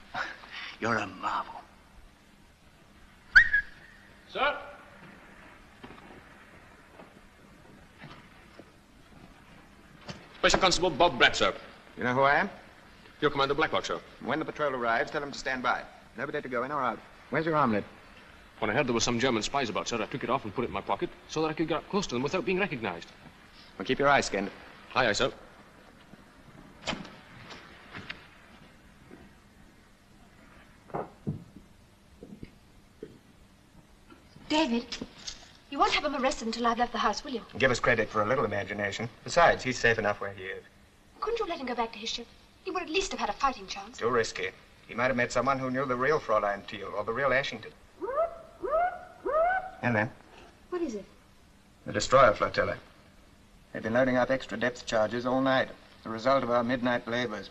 You're a marvel. Sir? Special Constable Bob Brett, sir. You know who I am? You're Commander Blacklock, sir. When the patrol arrives, tell them to stand by. Nobody to go in or out. Where's your armlet? When I heard there were some German spies about, sir, I took it off and put it in my pocket so that I could get up close to them without being recognized. Well, keep your eyes skinned. Aye, aye, sir. David, you won't have him arrested until I've left the house, will you? Give us credit for a little imagination. Besides, he's safe enough where he is. Couldn't you let him go back to his ship? He would at least have had a fighting chance. Too risky. He might have met someone who knew the real Fräulein Teal or the real Ashington. And then? What is it? The destroyer flotilla. They've been loading up extra depth charges all night. The result of our midnight labors.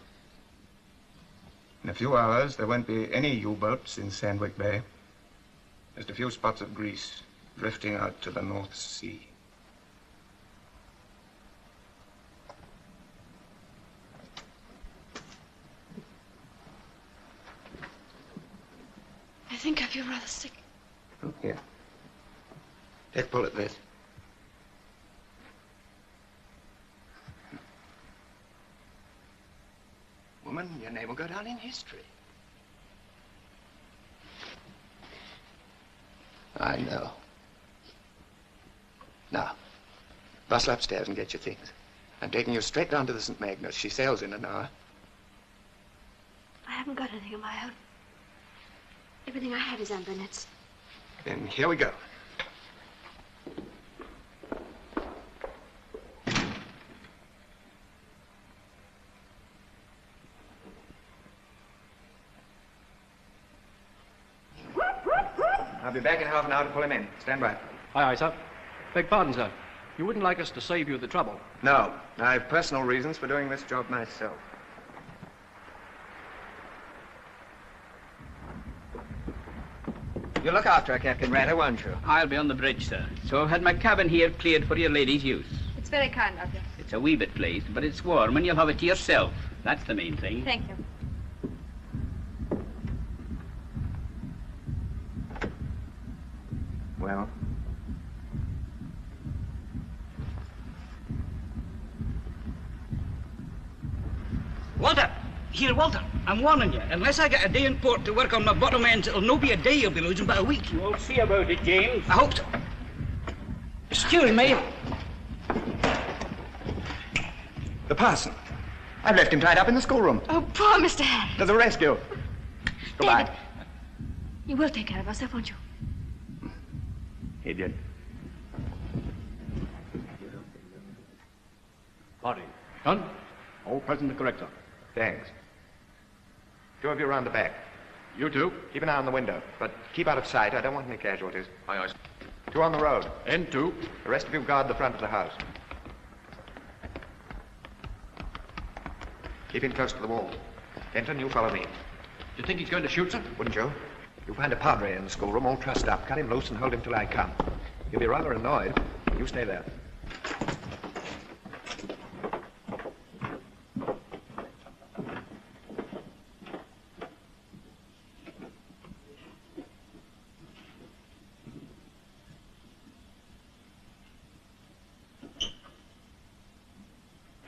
In a few hours, there won't be any U-boats in Sandwich Bay. Just a few spots of grease drifting out to the North Sea. I think I feel rather sick. Oh, here. Take a pull at this. Woman, your name will go down in history. I know. Now, bustle upstairs and get your things. I'm taking you straight down to the St. Magnus. She sails in an hour. I haven't got anything of my own. Everything I had is Aunt Burnette's. Then here we go. I'll be back in half an hour to pull him in. Stand by. Aye, aye, sir. Beg pardon, sir. You wouldn't like us to save you the trouble? No. I have personal reasons for doing this job myself. You'll look after her, Captain Ratter, won't you? I'll be on the bridge, sir. So I've had my cabin here cleared for your lady's use. It's very kind of you. It's a wee bit pleased, but it's warm and you'll have it to yourself. That's the main thing. Thank you. Well? Walter! Here, Walter, I'm warning you. Unless I get a day in port to work on my bottom ends, it'll no be a day you'll be losing, but a week. We'll see about it, James. I hope so. Excuse me. The parson. I've left him tied up in the schoolroom. Oh, poor Mr. Harris. To the rescue. Goodbye. David, you will take care of yourself, won't you? He did. Party. Done? All present and correct, sir. Thanks. Two of you around the back. You two. Keep an eye on the window, but keep out of sight. I don't want any casualties. Aye, aye. Two on the road. And two. The rest of you guard the front of the house. Keep him close to the wall. Denton, you follow me. Do you think he's going to shoot, sir? Wouldn't you? You'll find a padre in the schoolroom, all trussed up. Cut him loose and hold him till I come. He'll be rather annoyed. You stay there.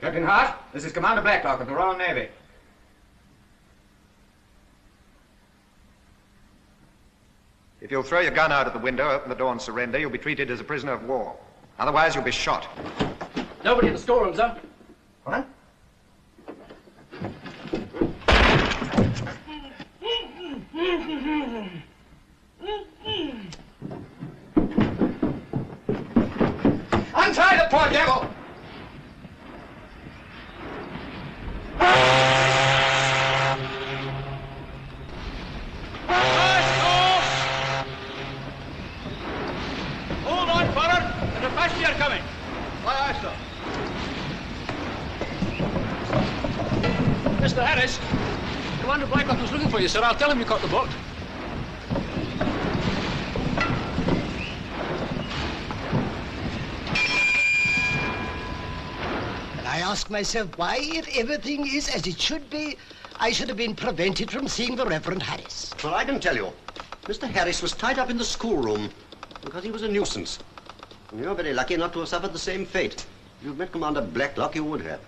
Captain Hart, this is Commander Blacklock of the Royal Navy. If you'll throw your gun out of the window, open the door and surrender, you'll be treated as a prisoner of war. Otherwise, you'll be shot. Nobody in the storeroom, sir. What? Untie the poor devil! Hold on, forward. There's a passenger coming. Aye, aye, sir. Mr. Harris, Commander Blacklock was looking for you, sir. I'll tell him you caught the boat. And I ask myself why, if everything is as it should be, I should have been prevented from seeing the Reverend Harris. Well, I can tell you. Mr. Harris was tied up in the schoolroom because he was a nuisance. And you're very lucky not to have suffered the same fate. If you'd met Commander Blacklock, you would have.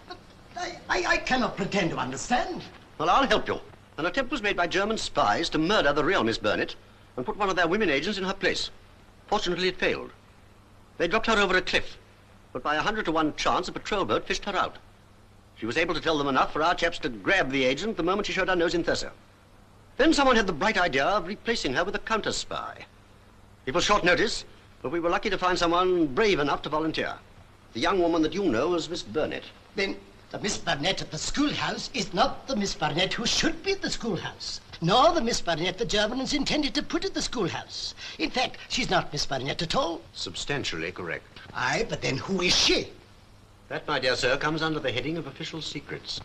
I cannot pretend to understand. Well, I'll help you. An attempt was made by German spies to murder the real Miss Burnett and put one of their women agents in her place. Fortunately, it failed. They dropped her over a cliff, but by 100 to 1 chance, a patrol boat fished her out. She was able to tell them enough for our chaps to grab the agent the moment she showed her nose in Thessa. Then someone had the bright idea of replacing her with a counter-spy. It was short notice, but we were lucky to find someone brave enough to volunteer. The young woman that you know is Miss Burnett. Then the Miss Burnett at the schoolhouse is not the Miss Burnett who should be at the schoolhouse, nor the Miss Burnett the Germans intended to put at the schoolhouse. In fact, she's not Miss Burnett at all. Substantially correct. Aye, but then who is she? That, my dear sir, comes under the heading of official secrets.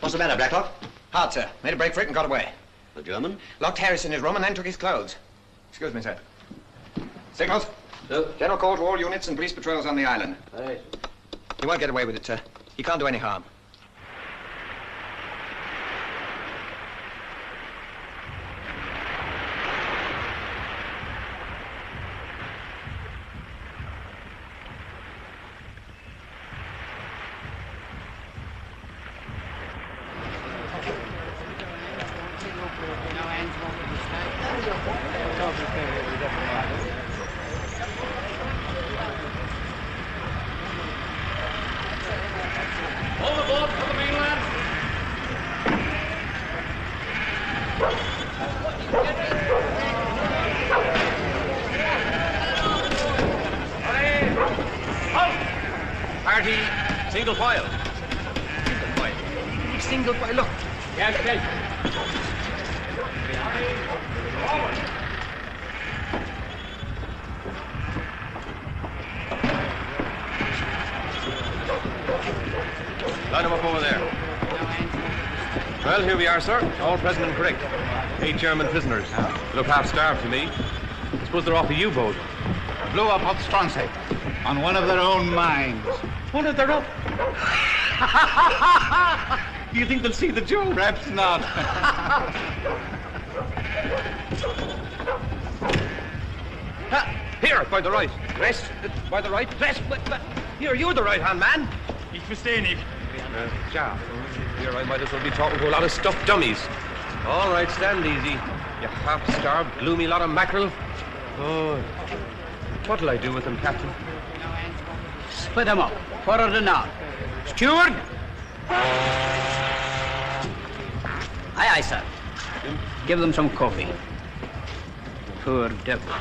What's the matter, Blacklock? Hard, sir. Made a break for it and got away. The German? Locked Harris in his room and then took his clothes. Excuse me, sir. Signals? Sir. General call to all units and police patrols on the island. Aye. He won't get away with it, sir. He can't do any harm. Single file. Single file. Look. Yes, yes. Line them up over there. Well, here we are, sir. All present and correct. 8 German prisoners. Look half-starved to me. I suppose they're off a U-boat. Blew up off Stronsay on one of their own mines. One of their own? Do you think they'll see the joke? Perhaps not. Here, by the right. Rest. By the right. Rest. Here, you're the right-hand man. Ich verstehe nicht. Ja. Here, I might as well be talking to a lot of stuffed dummies. All right, stand easy. You half-starved, gloomy lot of mackerel. Oh, what'll I do with them, Captain? Split them up. Forward and aft. Steward! Aye, aye, sir. Give them some coffee. Poor devil.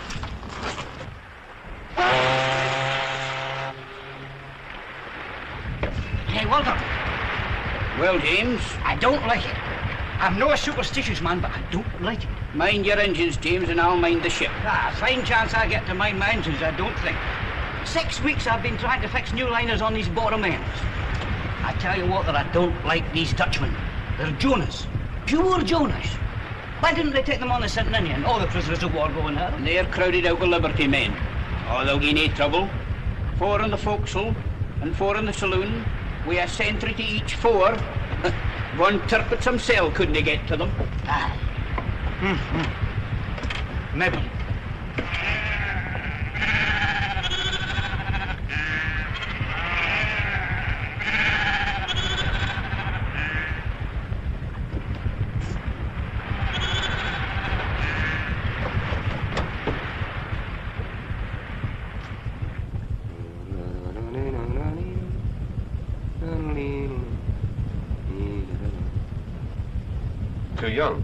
Hey, Walter. Well, James? I don't like it. I'm no superstitious man, but I don't like it. Mind your engines, James, and I'll mind the ship. A fine chance I get to mind my engines, I don't think. 6 weeks I've been trying to fix new liners on these bottom ends. I tell you what, that I don't like these Dutchmen. They're Jonas. Pure Jonas. Why didn't they take them on the St. Ninian? All the prisoners of war going there. They're crowded out with Liberty men. Oh, they'll give no trouble. 4 in the forecastle and 4 in the saloon. We a sentry to each 4. One turpitz himself couldn't get to them. Aye. Maybe. Too young.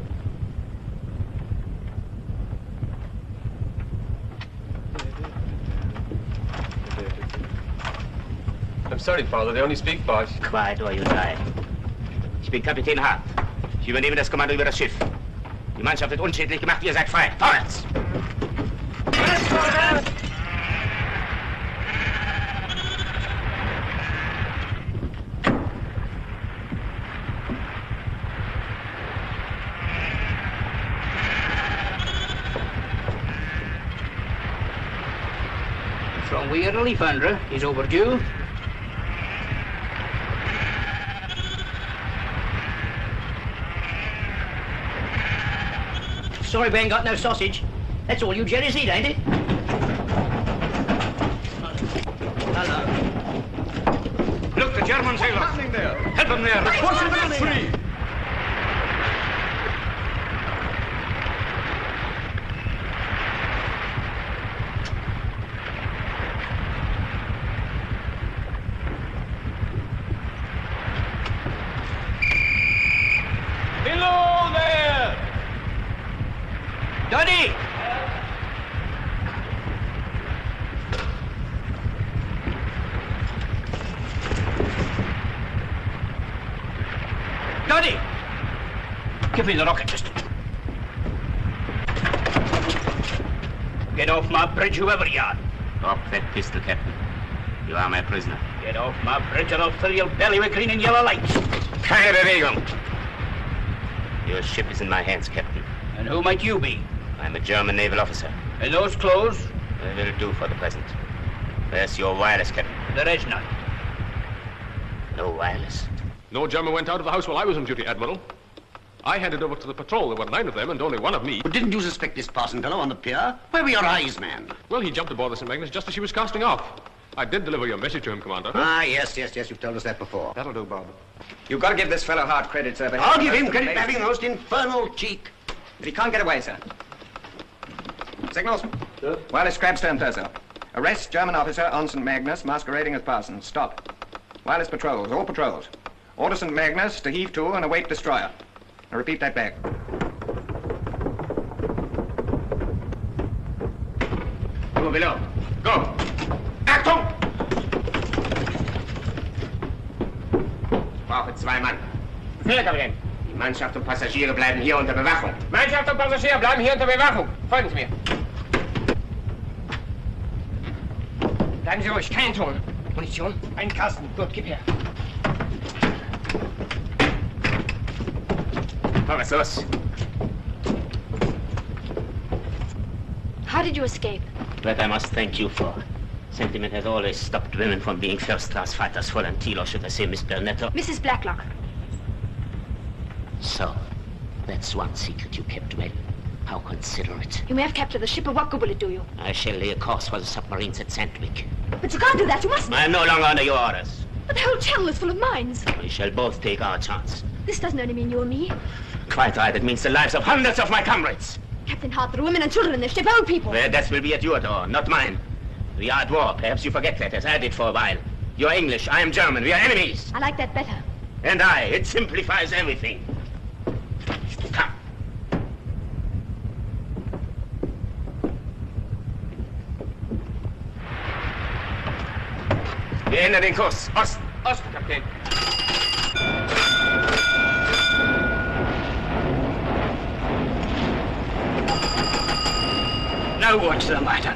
I'm sorry, Father. They only speak Bosch. Quiet or you die. Ich bin Kapitän Hart. Ich übernehme das Kommando über das Schiff. Die Mannschaft wird unschädlich gemacht. Ihr seid frei. Vorwärts! From where the Leafandra is overdue. Sorry we ain't got no sausage. That's all you jellies eat, ain't it? Hello. Look, the German sailors. What's happening there? Help them there. What's it free? Below there! Duddy! Duddy! Give me the rocket pistol. Get off my bridge, whoever you are. Drop that pistol, Captain. You are my prisoner. Get off my bridge or I'll fill your belly with green and yellow lights. Keine Bewegung. Your ship is in my hands, Captain. And who might you be? I'm a German naval officer. In those clothes? They will do for the present. Where's your wireless, Captain? There is none. No wireless? No German went out of the house while I was on duty, Admiral. I handed over to the patrol. There were 9 of them and only 1 of me. But didn't you suspect this parson fellow on the pier? Where were your eyes, man? Well, he jumped aboard the St. Magnus just as she was casting off. I did deliver your message to him, Commander. Ah, yes, you've told us that before. That'll do, Bob. You've got to give this fellow hard credit, sir. But I'll give him credit for having the most infernal cheek. But he can't get away, sir. Signals. Sir? Wireless crab stern sir. Arrest German officer on St. Magnus masquerading as parson. Stop. Wireless patrols, all patrols. Order St. Magnus to heave to and await destroyer. Now repeat that back. Go below. Go. Achtung! Ich brauche 2 Mann. Befehl, Kapitän. Die Mannschaft und Passagiere bleiben hier unter Bewachung. Mannschaft und Passagier bleiben hier unter Bewachung. Folgen Sie mir. Bleiben Sie ruhig, keinen Ton. Munition? Ein Kasten. Gut, gib her. Was los? How did you escape? That I must thank you for. Sentiment has always stopped women from being first-class fighters for until, or should I say, Miss Bernetto? Mrs. Blacklock. So, that's one secret you kept well. How considerate. You may have captured the ship, but what good will it do you? I shall lay a course for the submarines at Sandwich. But you can't do that, you must. I am no longer under your orders. But the whole channel is full of mines. We shall both take our chance. This doesn't only mean you and me. Quite right. It means the lives of hundreds of my comrades. Captain Hart, there are women and children in this ship, old people. Their death will be at your door, not mine. We are at war. Perhaps you forget that, as I did for a while. You're English, I am German. We are enemies. I like that better. And it simplifies everything. Come. Wir ändern den Kurs. Osten. Osten, Kapitän. Now what's the matter?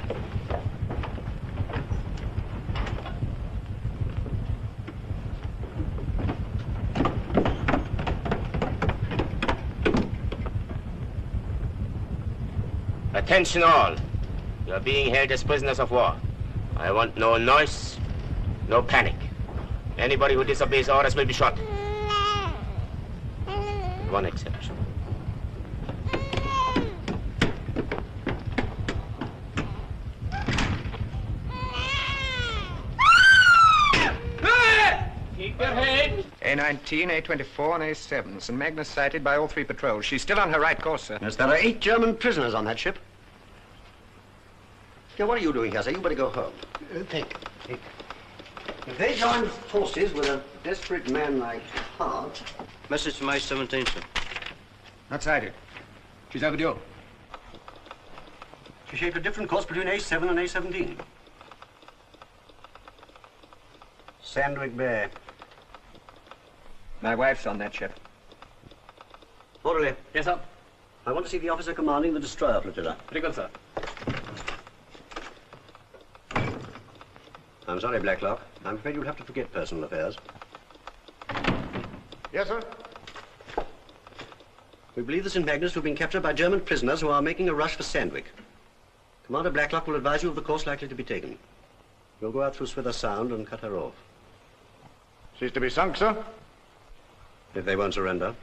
Attention all. You are being held as prisoners of war. I want no noise, no panic. Anybody who disobeys orders will be shot. One exception. Keep your head. A19, A24, and A7. St. Magnus sighted by all 3 patrols. She's still on her right course, sir. Yes, there are 8 German prisoners on that ship. Now, what are you doing here, sir? You better go home. Thank you. If they join forces with a desperate man like Hart... Message from A17, sir. Not sighted. She's overdue. She shaped a different course between A7 and A17. Sandwich Bay. My wife's on that ship. Orderly. Yes, sir. I want to see the officer commanding the destroyer flotilla. Very good, sir. I'm sorry, Blacklock. I'm afraid you'll have to forget personal affairs. Yes, sir. We believe the St. Magnus have been captured by German prisoners who are making a rush for Sandwich. Commander Blacklock will advise you of the course likely to be taken. We'll go out through Swither Sound and cut her off. She's to be sunk, sir? If they won't surrender.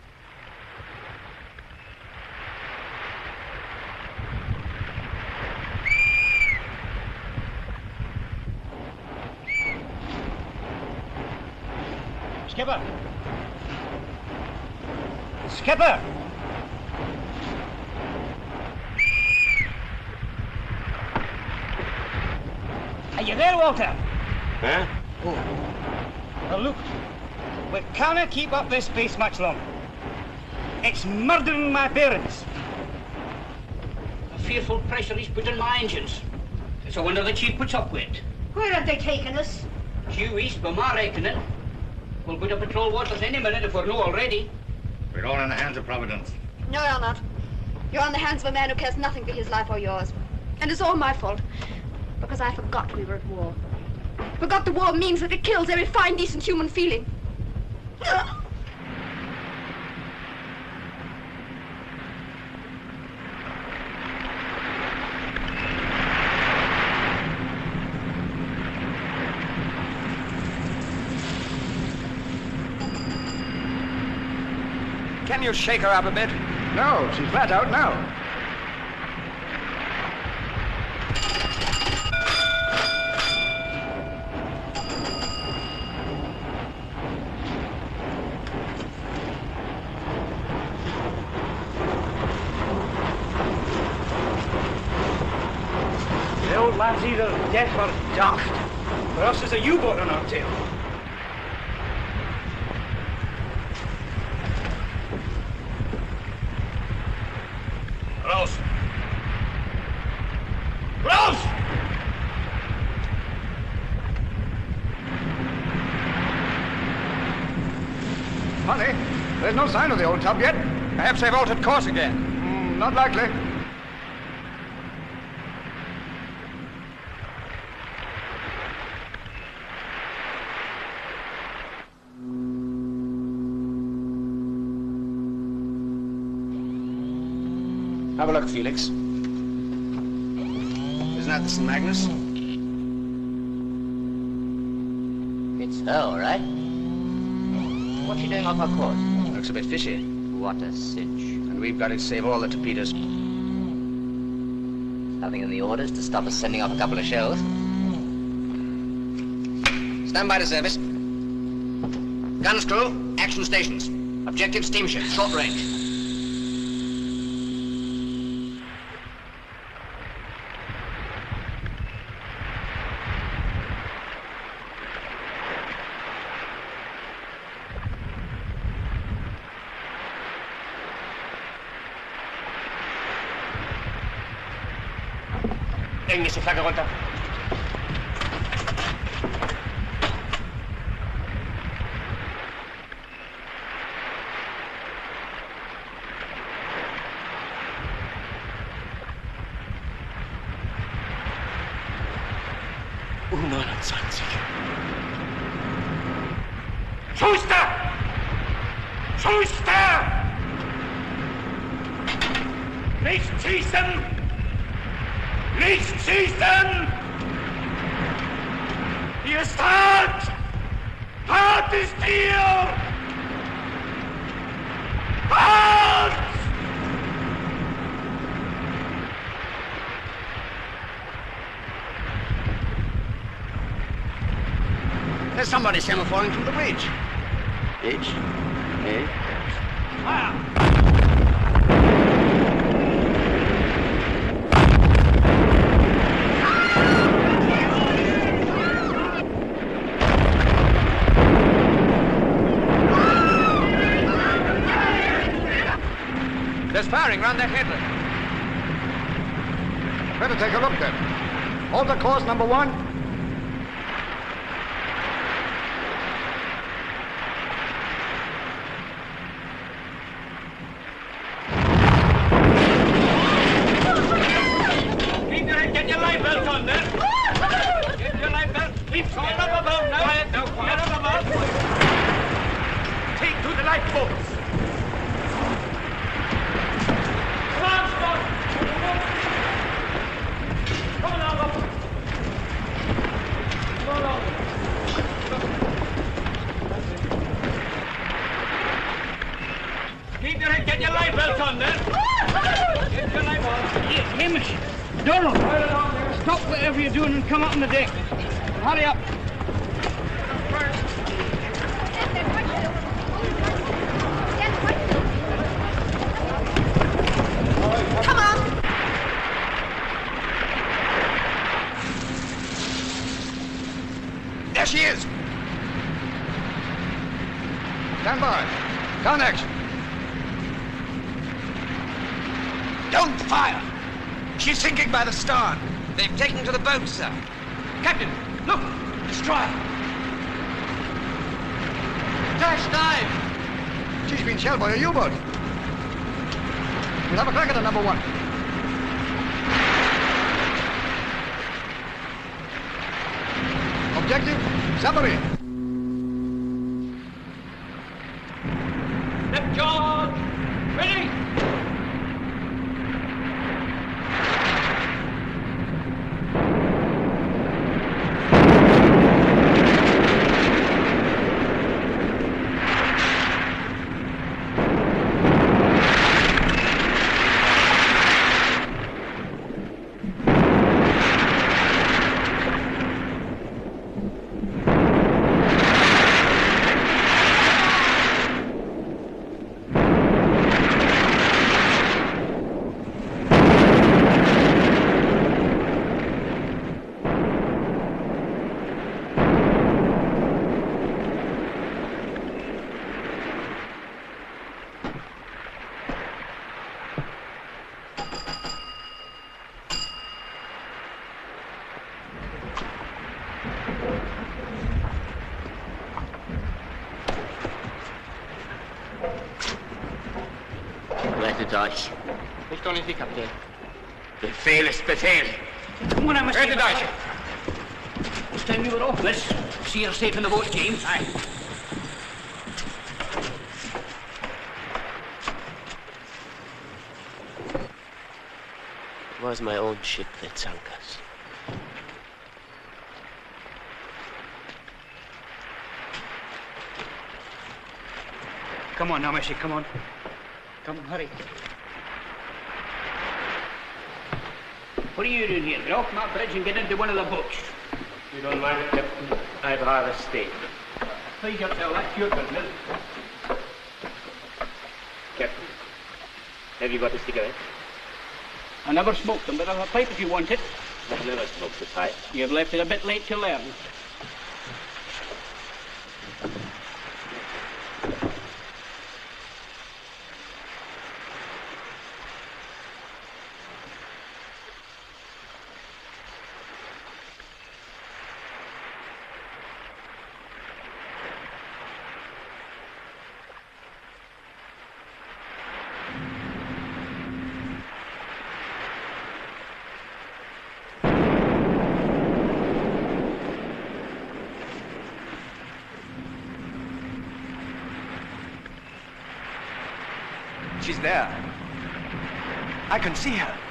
Skipper! Skipper! Are you there, Walter? Huh? Oh. Well, look, we cannot keep up this pace much longer. It's murdering my parents. The fearful pressure he's put on my engines. It's a wonder the chief puts up with it. Where have they taken us? Due east, by my reckoning. We'll put up patrol waters any minute if we're not already. We're all in the hands of Providence. No, you're not. You're in the hands of a man who cares nothing for his life or yours. And it's all my fault. Because I forgot we were at war. Forgot the war means that it kills every fine, decent human feeling. Can you shake her up a bit? No, she's flat out now. The old lad's either deaf or daft. For us, there's a U-boat on our tail. Close! Close! Funny, there's no sign of the old tub yet. Perhaps they've altered course again. Not likely. Have a look, Felix. Isn't that the St. Magnus? It's her, all right. What's she doing off her course? Looks a bit fishy. What a cinch. And we've got to save all the torpedoes. Nothing in the orders to stop us sending off a couple of shells. Stand by to service. Guns crew, action stations. Objective steamship, short range. Englische Flagge runter. Schuster! Schuster! Nicht schießen! Nicht schießen! Hier ist hart! Hart ist hier! Hart! There's somebody semaphoring from the bridge. Bridge? Eh? Fire! There's firing round that headland. Better take a look then. Hold the course, number 1. Keep your head, get your life belt on there. Get your life belt. Keep going up above now. Quiet now, quiet. Get up above. Take to the lifeboats. Come on, Scott. Come along up. Come along. Keep your head, get your life belt on there. Get your life on. Here, Hamish! Donald! Stop whatever you're doing and come up on the deck. Hurry up! Come on! There she is! Stand by. Down action. Don't fire! She's sinking by the stern. They've taken to the boat, sir. Captain, look! Destroyer! Dash dive! She's been shelled by a U-boat. We'll have a crack at her, number one. Objective, submarine. Left charge! Ready! Rettet euch. Ich doch nicht wie Kapitän. Befehl ist Befehl. Come on, I must Rettet euch. It's time you were off. Let's see her safe in the boat, James. Aye. It was my own ship that sunk us. Come on now, Messi, come on. Come on, hurry. What are you doing here? Get off my bridge and get into one of the boats. You don't mind, Captain? I'd rather stay. Please yourself, that's your business. Captain, have you got a cigarette? I never smoked them, but I'll have a pipe if you want it. I've never smoked a pipe. You've left it a bit late to learn. She's there. I can see her.